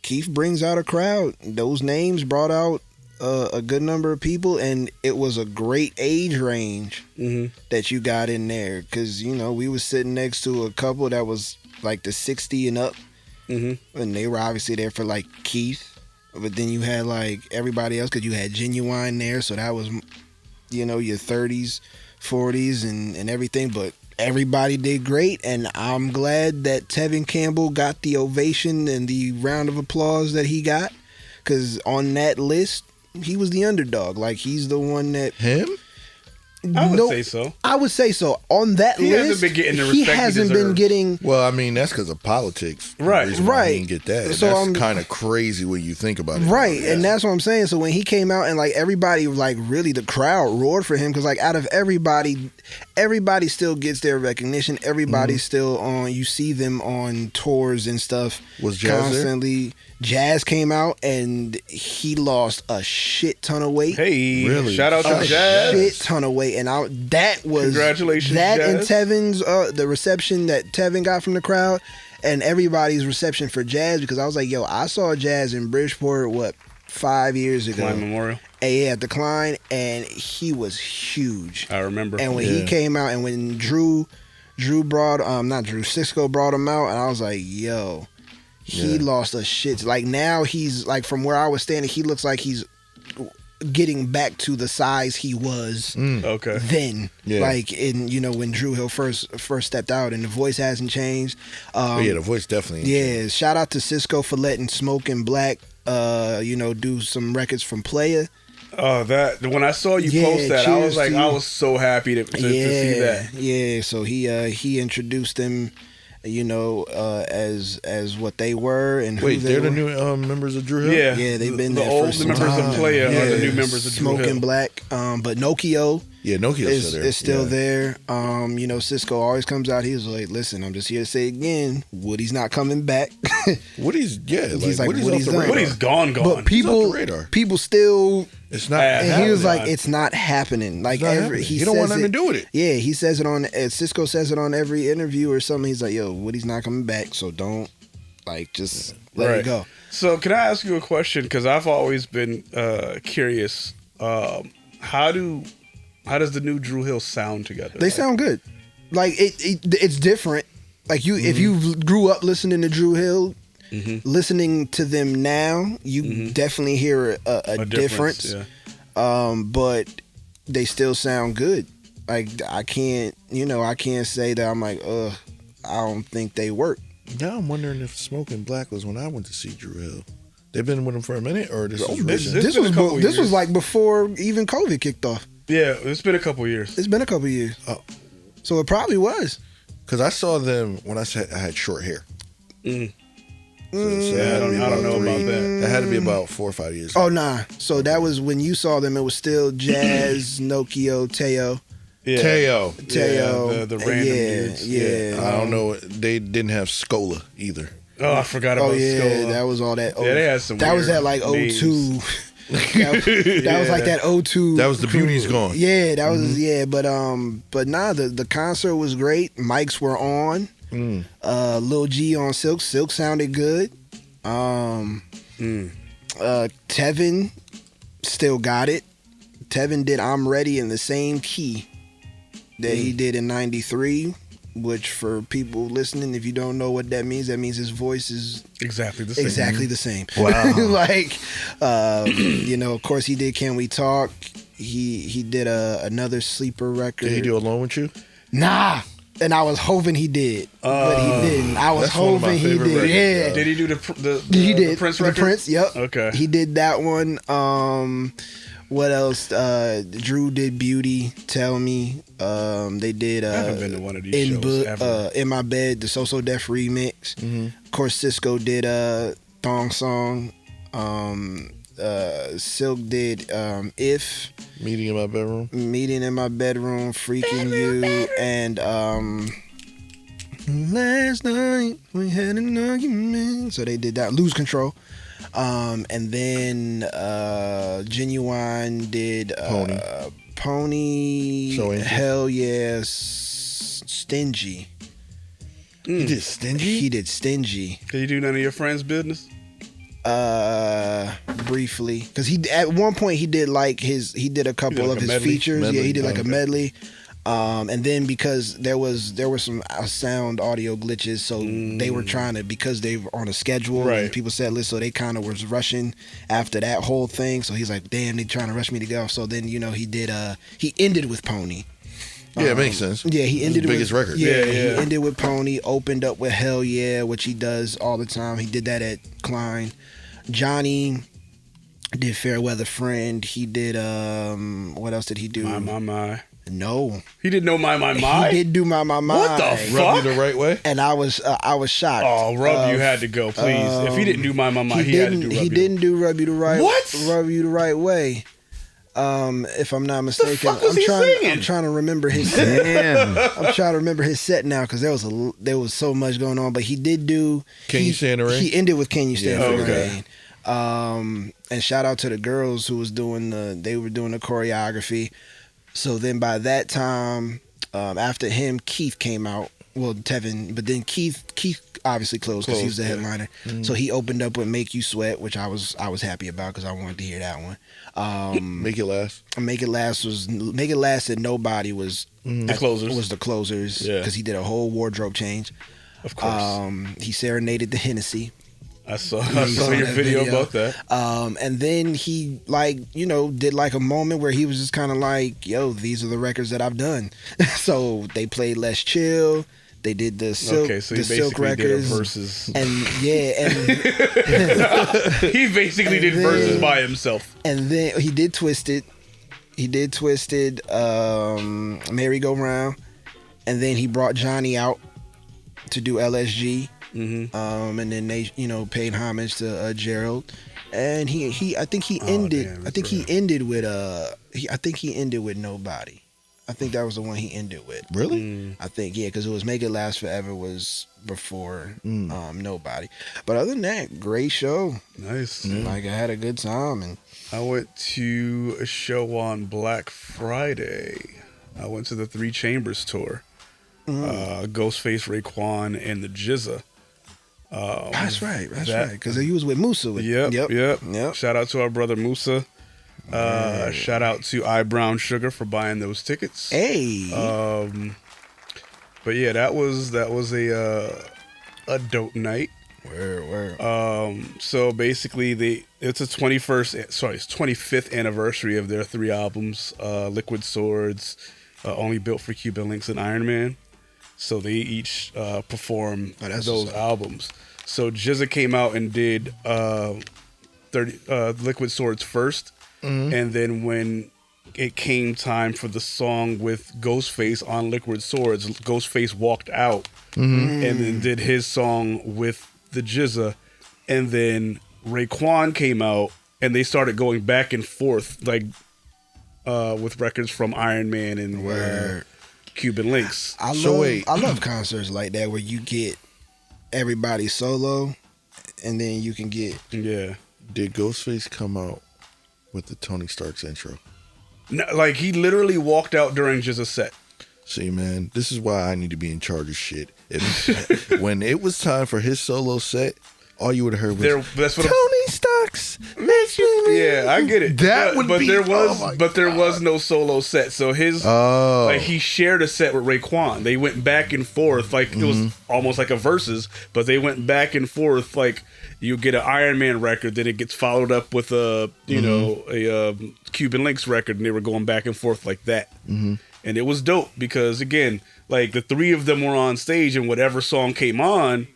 Keith brings out a crowd. Those names brought out a good number of people, and it was a great age range that you got in there. Because we was sitting next to a couple that was like the 60 and up, and they were obviously there for like Keith. But then you had like everybody else, because you had Genuine there, so that was your 30s, 40s, and everything. But everybody did great, and I'm glad that Tevin Campbell got the ovation and the round of applause that he got, because on that list he was the underdog. Like, he's the one that him. I would say so. I would say so. On that He list, hasn't been getting the he respect he hasn't been deserves. getting. Well, I mean, that's because of politics. Right. The reason why Right. He didn't get that. So, That's kind of crazy when you think about it. Right, Yeah. and that's what I'm saying. So when he came out and like everybody, like really the crowd roared for him, because like out of everybody still gets their recognition. Everybody's still on. You see them on tours and stuff. Was Jazz there? constantly? Jazz came out and he lost a shit ton of weight. Hey, Really? shout out to A Jazz. shit ton of weight, and that was Congratulations, that Jazz. and Tevin's the reception that Tevin got from the crowd, and everybody's reception for Jazz, because I was like, yo, I saw Jazz in Bridgeport 5 years ago. Klein Memorial. And yeah, at the Klein, and he was huge. I remember. And when he came out, and when Cisco brought him out, and I was like, yo, He lost a shit. Like now he's like from where I was standing, he looks like he's getting back to the size he was Okay. then. Yeah. Like in when Dru Hill first stepped out, and the voice hasn't changed. The voice definitely. Yeah, shout out to Cisco for letting Smoke and Black do some records from Playa. Oh, that when I saw you post that, I was like, I was so happy to see that. Yeah, so he introduced them, as what they were and who Wait, they they're the were. new members of Dru Hill? Yeah, they've been the there old for some members time. of Playa are the Yeah. new members of Dru Smoke Hill. and Black, but Nokio Yeah, Nokia's is still there. still there. Cisco always comes out. He's like, "Listen, I'm just here to say again, Woody's not coming back." Woody's He's like, Woody's Woody's off the done. radar. Woody's gone. But He's off the radar. people still. It's not. And he was happening. like, "It's not happening." Like It's not happening. He don't want nothing to do with it. Yeah, he says it on. Cisco says it on every interview or something. He's like, "Yo, Woody's not coming back, so don't just let it go." So, can I ask you a question? Because I've always been curious. How does the new Dru Hill sound together? They sound good. Like it's different. Like if you grew up listening to Dru Hill, listening to them now, you definitely hear a difference. Yeah. But they still sound good. Like I can't say that I'm like, I don't think they work. Now I'm wondering if Smoking Black was when I went to see Dru Hill. They've been with him for a minute, or this is this- recent? It's been a couple This was years. like before even COVID kicked off. Yeah, it's been a couple years. It's been a couple years. Oh. So it probably was. Because I saw them when I said I had short hair. Mm. So it had to be I don't know three- about that. It had to be about 4 or 5 years. Oh nah. So that was when you saw them. It was still Jazz, Nokio, Teo. Yeah. Teo. Teo. the random dudes. Yeah. I don't know. They didn't have Scola either. Oh, I forgot about Oh yeah, Scola. that was all that. Yeah, they had some That was weird at like names. 02. that was like that 02. That was the Beauty's Gone. Yeah, that was but nah, the concert was great. Mics were on. Lil G on Silk. Silk sounded good. Tevin still got it. Tevin did I'm Ready in the same key that he did in 93, which for people listening, if you don't know what that means his voice is Exactly the same. exactly the same. Wow. Like, of course he did Can We Talk? He did another sleeper record. Did he do Alone With You? Nah. And I was hoping he did, but he didn't. I was That's one of my hoping he favorite did. records, Yeah, Did he do he did the Prince the record? Prince. Yep. Okay. He did that one. What else? Dru did Beauty. Tell Me. They did. I haven't been to one of these in shows ever. In My Bed, the So Def remix. Of course, Cisco did Thong Song. Silk did If. Meeting in My Bedroom. Meeting in My Bedroom, Freaking You, and Last Night We Had an Argument. So they did that. Lose Control. And then Genuine did Pony. So Angel. Hell Yes. Stingy. He did Stingy? He did Stingy. Did you do none of your friends' business? Briefly, because he at one point he did a couple like of a his medley? features. Medley, Yeah, he did like a okay. medley. And then because there were some sound audio glitches, so they were trying to, because they were on a schedule Right. and people said list, so they kind of was rushing after that whole thing. So he's like, damn, they trying to rush me to go. So then he did he ended with Pony. Yeah, it makes sense. Yeah, he ended His with biggest record. Yeah, Yeah, he yeah. ended with Pony. Opened up with Hell Yeah, which he does all the time. He did that at Klein. Johnny did Fairweather Friend. He did what else did he do? My. No, He didn't know my. he did do My. What the fuck? Rub You the Right Way? And I was shocked. Oh, Rub You had to go, please. If he didn't do my, he had to do Rub He You. didn't do Rub You the Right. What? Rub You the Right Way. If I'm not mistaken, fuck was he singing? I'm trying to remember his set. Damn. I'm trying to remember his set now because there was so much going on. But he did do. Can You Stand the Rain? He ended with Can You Stand Yeah, the okay. Rain. And shout out to the girls who was doing they were doing the choreography. So then by that time, after him, Keith came out. Well, Tevin, but then Keith obviously closed because he was the Closed, yeah. headliner. So he opened up with Make You Sweat, which I was happy about because I wanted to hear that one. Make It Last. Make It Last and Nobody was The closers. was the closers Yeah. because he did a whole wardrobe change. Of course. He serenaded the Hennessy. I saw your video about that. And then he did like a moment where he was just kind of like, yo, these are the records that I've done. So they played Let's Chill. They did the Silk, okay, so the he Silk basically records. did a versus. And He basically did verses by himself. And then he did Twisted. Merry Go Round. And then he brought Johnny out to do LSG. And then they, paid homage to Gerald, and I think he ended with Nobody. I think that was the one he ended with. Really? I think, yeah, because it was Make It Last Forever was before Nobody. But other than that, great show. Nice. Like, I had a good time. And I went to a show on Black Friday. I went to the Three Chambers tour. Ghostface, Raekwon, and the GZA. That's right. Because he was with Musa. Yep. Shout out to our brother Musa. Shout out to I Brown Sugar for buying those tickets. Hey. But yeah, that was a dope night. Where? So basically, it's 25th anniversary of their 3 albums: Liquid Swords, Only Built for Cuban Links, and Iron Man. So they each perform those albums. So GZA came out and did Liquid Swords first, and then when it came time for the song with Ghostface on Liquid Swords, Ghostface walked out and then did his song with the GZA, and then Raekwon came out and they started going back and forth with records from Iron Man and Cuban Links. I love concerts like that where you get everybody solo, and then you can get. Yeah. Did Ghostface come out with the Tony Stark's intro? No, like he literally walked out during GZA's set. See, man, this is why I need to be in charge of shit. When it was time for his solo set, all you would have heard was Tony Stark's. Yeah, I get it. But there was no solo set. So he shared a set with Raekwon. They went back and forth, it was almost like a versus, but they went back and forth. Like you get an Iron Man record, then it gets followed up with a Cuban Links record, and they were going back and forth like that. And it was dope because again, like the 3 of them were on stage, and whatever song came on,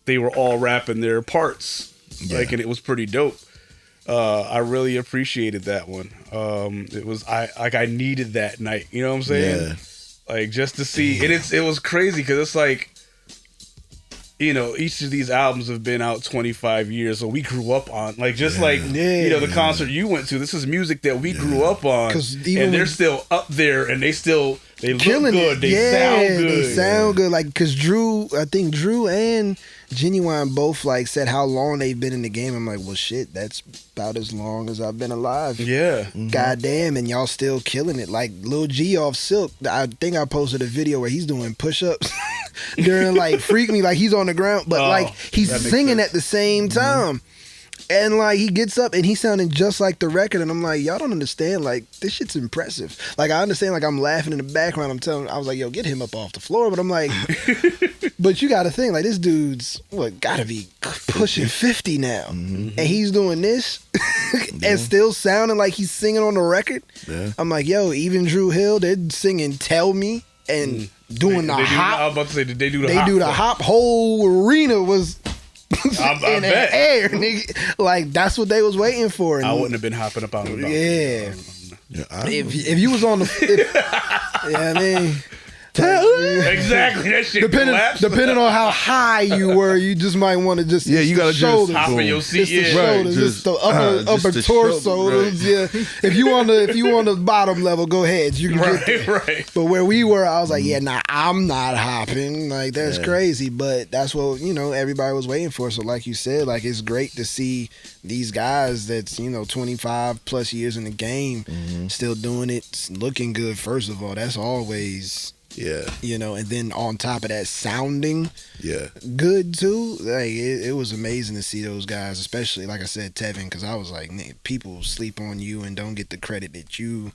they were all rapping their parts, and it was pretty dope. I really appreciated that one. It was I needed that night. You know what I'm saying? Yeah. Like just to see, and it was crazy because it's like, each of these albums have been out 25 years, so we grew up on the concert you went to. This is music that we grew up on, and they're still up there, and they look good. They sound good. They sound good. Like because I think Drew and Genuine both said how long they've been in the game. I'm like, well, shit, that's about as long as I've been alive. Yeah. Goddamn, and y'all still killing it. Like Lil G off Silk. I think I posted a video where he's doing push-ups during Freak Me, he's on the ground, but he's singing sense at the same time. And he gets up and he's sounding just like the record, and I'm like, y'all don't understand. This shit's impressive. I understand. I'm laughing in the background. I was like, yo, get him up off the floor. But I'm like, but you got to think this dude's gotta be pushing 50 now, and he's doing this and still sounding like he's singing on the record. Yeah. I'm like, yo, even Drew Hill, they're singing "Tell Me" and doing the hop. I was about to say, did they do the hop? They do the hop. Whole arena was. In the air, nigga. That's what they was waiting for. I wouldn't have been hopping up on the if you was on the, I mean, exactly that shit. Depending on how high you were, you just might want to just you gotta just hop in your seat. It's the shoulders, just the upper torso. Right. Yeah, if you on the bottom level, go ahead. You can get there. Right. But where we were, I was like, I'm not hopping. That's crazy. But that's what everybody was waiting for. So like you said, it's great to see these guys that's 25 plus years in the game still doing it, looking good. First of all, that's always. Yeah. And then on top of that, sounding good too. It was amazing to see those guys, especially like I said, Tevin, because I was like, people sleep on you and don't get the credit that you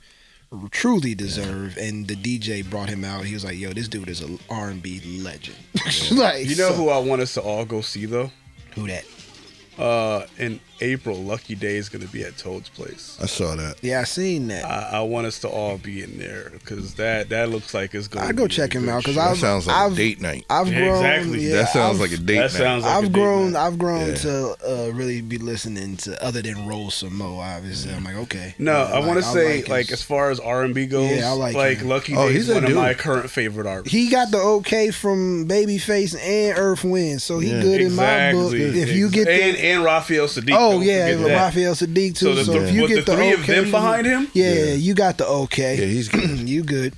truly deserve. And the DJ brought him out. He was like, yo, this dude is an R&B legend. Who I want us to all go see though? Who that? in April, Lucky Day is going to be at Toad's place. I saw that. Yeah, I seen that. I want us to all be in there because that looks like it's going. I go check him out because That sounds like a date night. I've Yeah, grown. exactly. Yeah, That sounds like a date night. sounds like a I've date grown. night. I've grown Yeah. to really be listening to other than Roll Some Mo. Obviously, I'm like, okay. No, I want to say his- like as far as R&B goes, Yeah, I like him. Lucky Oh, Day he's is that one of dude. my current favorite artists. he got the okay from Babyface and Earth Wind, so he Yeah. good in my book. If you get the and Raphael Sadiq. oh don't yeah, forget that. Raphael Sadiq too. So So, the- if you with get the the three okay of them from- behind him? yeah, you got the okay. Yeah, he's good. You good.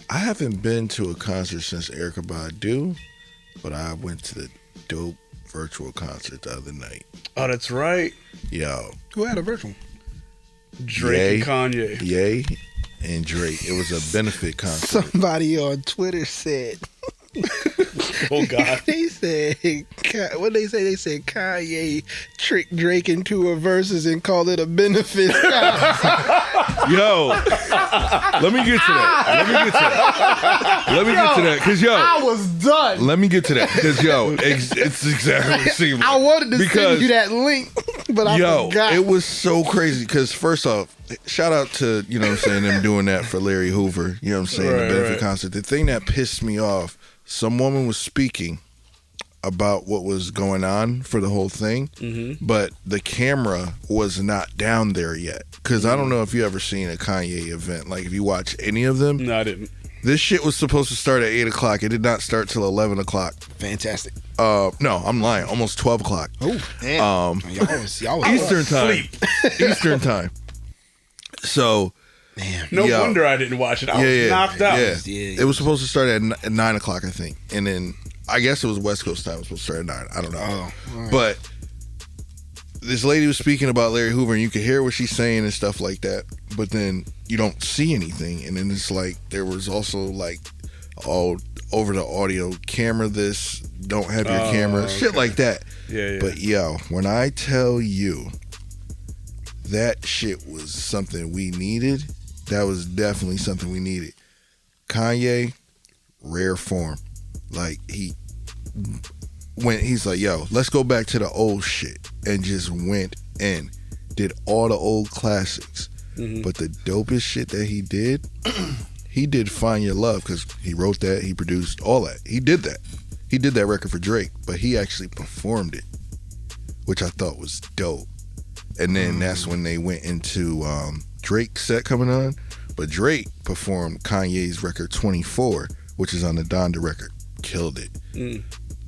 I haven't been to a concert since Erykah Badu, but I went to the dope virtual concert the other night. Oh, that's right. Yo, Who had a virtual? Drake Ye. and Kanye. Ye and Drake. It was a benefit concert. Somebody on Twitter said. Oh God. They said, what they say? They said Kanye tricked Drake into a verses and called it a benefit. Yo, let me get to that. Let me get to that. Because, yo, I was done. let me get to that. Because, yo, it's exactly what it seemed like. I wanted to Because, send you that link, but I yo, forgot. it was so crazy. Because, first off, shout out to, you know what I'm saying, them doing that for Larry Hoover. You know what I'm saying? Right, the benefit right. concert. The thing that pissed me off, some woman was speaking about what was going on for the whole thing, but the camera was not down there yet. Because I don't know if you ever seen a Kanye event. Like, if you watch any of them, No, I didn't. this shit was supposed to start at 8 o'clock. It did not start till 11 o'clock. Fantastic. No, I'm lying. Almost 12 o'clock. Oh, damn. y'all was Eastern time. Eastern time. So, Damn. No Yo. wonder I didn't watch it. I was knocked out. yeah. Yeah. It was supposed to start at 9 o'clock, I think. And then, I guess it was West Coast time. It was supposed to start at 9. I don't know. Oh, all right. But this lady was speaking about Larry Hoover, and you could hear what she's saying and stuff like that. But then you don't see anything. And then it's like, there was also like, all over the audio, camera this, don't have your camera, shit like that. Yeah. But yo, when I tell you that shit was something we needed, that was definitely something we needed. Kanye, rare form. Like, he's like, yo, let's go back to the old shit, and just went and did all the old classics. But the dopest shit that he did, he did Find Your Love, because he wrote that, he produced all that. He did that. He did that record for Drake, but he actually performed it, which I thought was dope. And then that's when they went into Drake's set coming on. But Drake performed Kanye's record 24, which is on the Donda record. Killed it.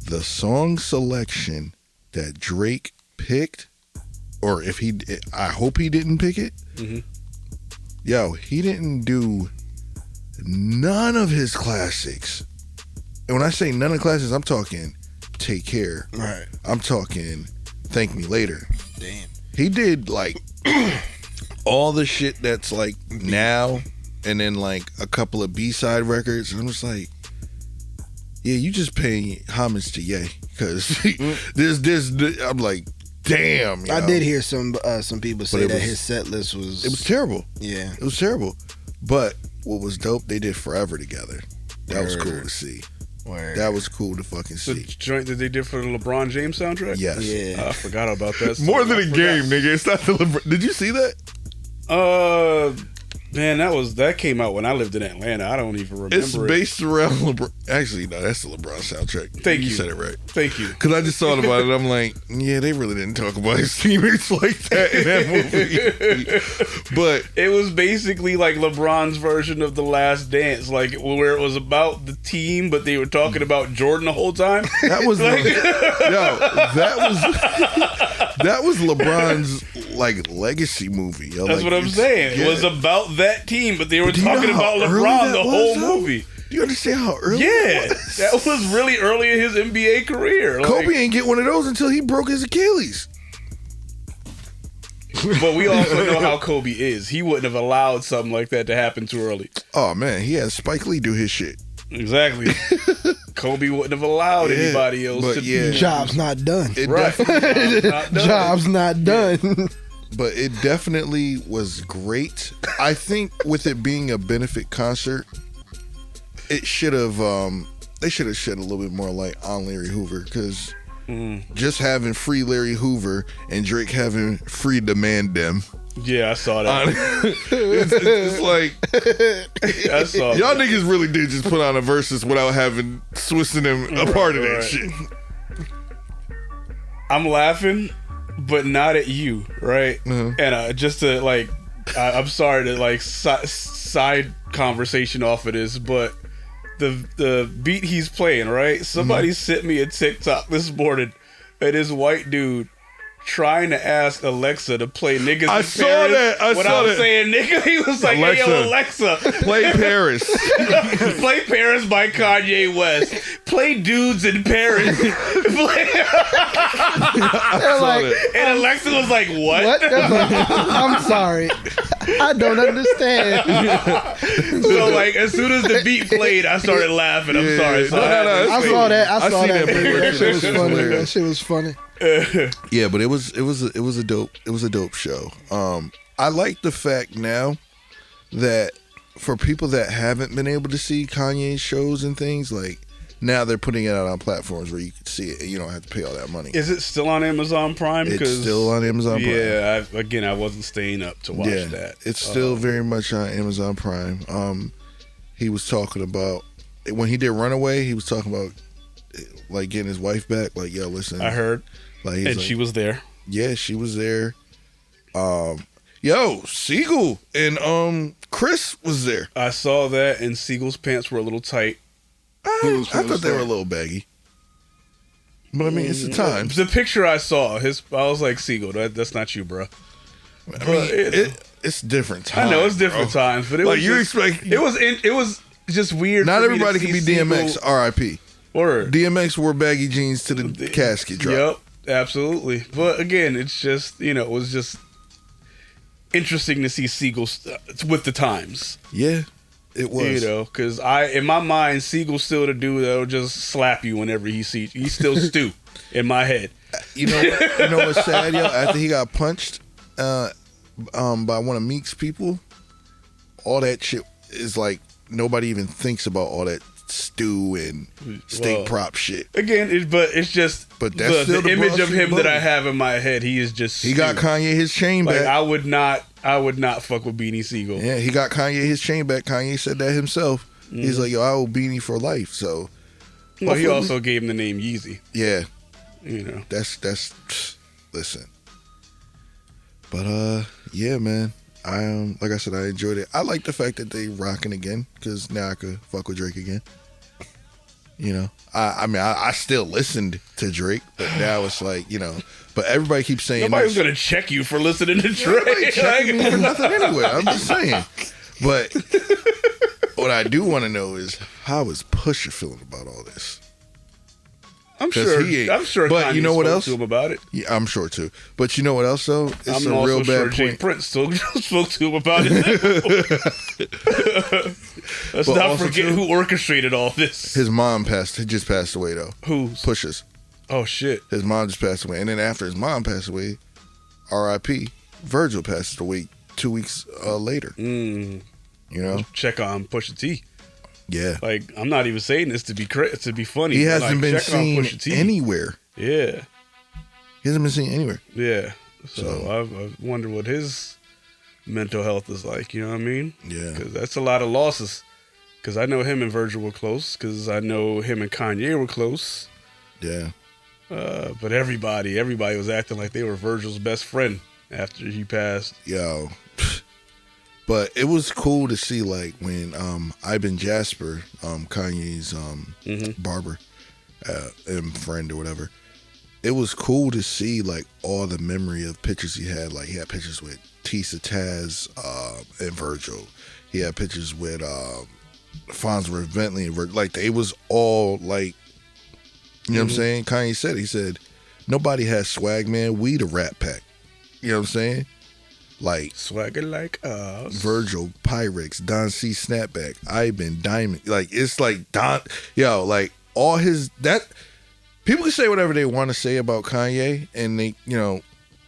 The song selection that Drake picked, or if he, I hope he didn't pick it. Yo, he didn't do none of his classics. And when I say none of the classics, I'm talking Take Care. Right. I'm talking Thank Me Later. Damn. He did like all the shit that's like now, and then like a couple of B-side records. And I'm just like, yeah, you just paying homage to Ye, because I'm like, damn. I yo. did hear some people say it that was- his set list was. It was terrible. Yeah. It was terrible. But what was dope, they did Forever together. That was cool Word. to see. Word. That was cool to fucking The see. joint that they did for the LeBron James soundtrack. Yes. Yeah. I forgot about that. More song. than I a forgot. game, nigga. It's not the LeBron. Did you see that? Man, that came out when I lived in Atlanta. I don't even remember. It's it. based around LeBron. Actually, no, that's the LeBron soundtrack. Thank you. You said it right. Thank you. Because I just thought about it. I'm like, yeah, they really didn't talk about his teammates like that in that movie. But It was basically like LeBron's version of The Last Dance, like where it was about the team, but they were talking about Jordan the whole time. that was that was LeBron's like legacy movie. Yo. That's Like, what I'm it's- saying. It yeah. was about that team, but they were Do you know talking how about early LeBron that the was, whole though? movie. Do you understand how early? Yeah, it was? that was really early in his NBA career. Like, Kobe ain't get one of those until he broke his Achilles. but we also know how Kobe is. He wouldn't have allowed something like that to happen too early. Oh man, he had Spike Lee do his shit. Exactly. Kobe wouldn't have allowed Yeah, anybody else but to yeah. Job's not done. It Right. definitely, Not done. Job's not done. but it definitely was great. I think with it being a benefit concert, it should have they should have shed a little bit more light on Larry Hoover, because just having free Larry Hoover and Drake having free Demand Dem. Yeah, I saw that. It's like I saw y'all that. niggas really did just put on a versus without having Swiss and them a part of that Right. shit. I'm laughing, but not at you, right? And just to like, I'm sorry to like side conversation off of this, but the beat he's playing, right? Somebody sent me a TikTok this morning, and this white dude trying to ask Alexa to play niggas I in saw Paris. that. I when saw I was that. saying nigga, he was like, "Hey, yo, Alexa, Play Paris. play Paris by Kanye West. Play Dudes in Paris." And Alexa was like, "What?" What? I'm sorry. I don't understand. So like, as soon as the beat played, I started laughing. I'm sorry. So I saw that. I saw seen that. that Video. video. That shit was That shit was funny. That hilarious. shit was funny. Yeah, but it was a dope show. I like the fact now that for people that haven't been able to see Kanye's shows and things, like now they're putting it out on platforms where you can see it and you don't have to pay all that money. Is it still on Amazon Prime? It's still on Amazon Prime. Yeah, I wasn't staying up to watch that. It's still very much on Amazon Prime. He was talking about when he did Runaway, he was talking about like getting his wife back. Like, yo, listen, I heard, like, he's and like, she was there. yeah, she was there. Yo, Siegel and Chris was there. I saw that, and Siegel's pants were a little tight. I thought they were a little baggy. But I mean, it's the times. The picture I saw, I was like, Siegel, that's not you, bro. I mean, it's different times. I know it's different bro. times, but it Like, was you just, expect- it was just weird. Not for me everybody to can be see DMX. Siegel- R.I.P. Word. DMX wore baggy jeans to the casket drop. Yep, absolutely. But again, it's just it was just interesting to see Siegel with the times. Yeah, it was. Because in my mind, Siegel's still the dude that'll just slap you whenever he sees you. He's still Stu in my head. You know what's sad, yo? After he got punched by one of Meek's people, all that shit is like nobody even thinks about all that stew and steak prop shit. Again, it's just But that's still the image Broad of Street him that I Bully. have in my head. He is just He got Stu. Kanye his chain Like back. I would not fuck with Beanie Siegel. Yeah, he got Kanye his chain back. Kanye said that himself. He's like, yo, I owe Beanie for life. So, Well, he hopefully- also gave him the name Yeezy. yeah, You know, that's listen. But yeah, man. I like I said, I enjoyed it. I like the fact that they rocking again because now I could fuck with Drake again. You know, I mean, I still listened to Drake, but now it's like, but everybody keeps saying nobody's that. gonna check you for listening to Nobody Drake. checking me for nothing anyway. I'm just saying. But what I do want to know is how is Pusha feeling about all this? I'm 'Cause sure. he ain't. I'm sure. But you know what spoke else? to him about it. Yeah, I'm sure too. But you know what else though? It's I'm a also real sure bad Jay point. Prince still spoke to him about it. Let's But not also, forget too, who orchestrated all this. His mom just passed away though. Who's? Pusha's. Oh shit. His mom just passed away, and then after his mom passed away, R.I.P. Virgil passed away 2 weeks later. You know? Check on Pusha T. Yeah. Like I'm not even saying this to be funny. He but, hasn't like, been check on seen Pusha T. anywhere. Yeah. He hasn't been seen anywhere. Yeah. So I wonder what his mental health is like. You know what I mean? Yeah. Because that's a lot of losses. Because I know him and Virgil were close. Because I know him and Kanye were close. Yeah. But everybody was acting like they were Virgil's best friend after he passed. Yo. But it was cool to see, like, when Ivan Jasper, Kanye's barber and friend or whatever, it was cool to see, like, all the memory of pictures he had. Like, he had pictures with Tisa Taz and Virgil. He had pictures with Farnsworth Bentley and Virgil. Like, they was all, like, you know what I'm saying? Kanye he said, nobody has swag, man. We the Rat Pack. You know what I'm saying? Like Swagger like us. Virgil, Pyrex, Don C Snapback, Ivan, Diamond. Like, it's like like all that people can say whatever they want to say about Kanye, and they,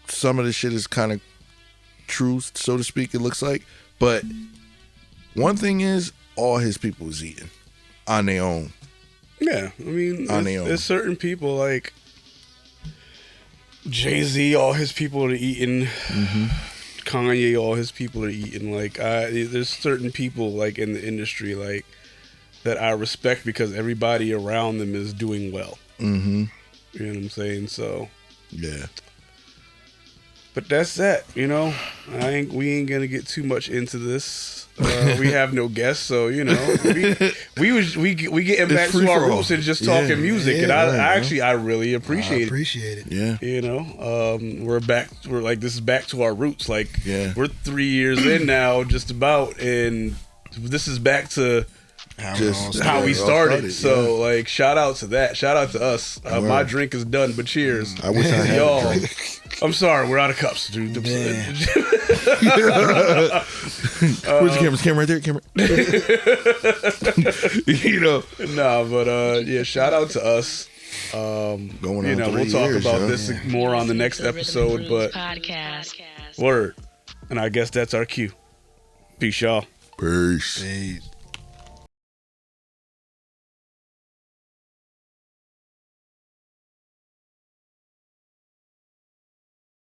some of the shit is kind of true, so to speak, it looks like. But one thing is, all his people was eating on their own. Yeah, I mean, On their own. there's certain people like Jay-Z, all his people are eating. Kanye, all his people are eating. Like, there's certain people like in the industry like that I respect because everybody around them is doing well. Mm-hmm. You know what I'm saying? So, Yeah. but that's that. You know, we ain't gonna get too much into this. We have no guests, so you know, we getting back free to our for all. roots and just Yeah. talking music, Yeah, and right, I actually I really appreciate it. Appreciate it. Yeah. You know, we're back. We're like, this is back to our roots. Like, Yeah. we're 3 years in now, just about, and this is back to Just how we it all started. So, yeah. like, shout out to that. Shout out to us. My Word. drink is done, but cheers. I wish I had Y'all. a drink. I'm sorry, we're out of cups, dude. Man. Where's the camera? Is the camera right there? Camera. You know. Nah, but yeah, shout out to us. Going You on know, 3 we'll talk years, about yo. this more on the next episode, but word. And I guess that's our cue. Peace, y'all. Peace. Peace.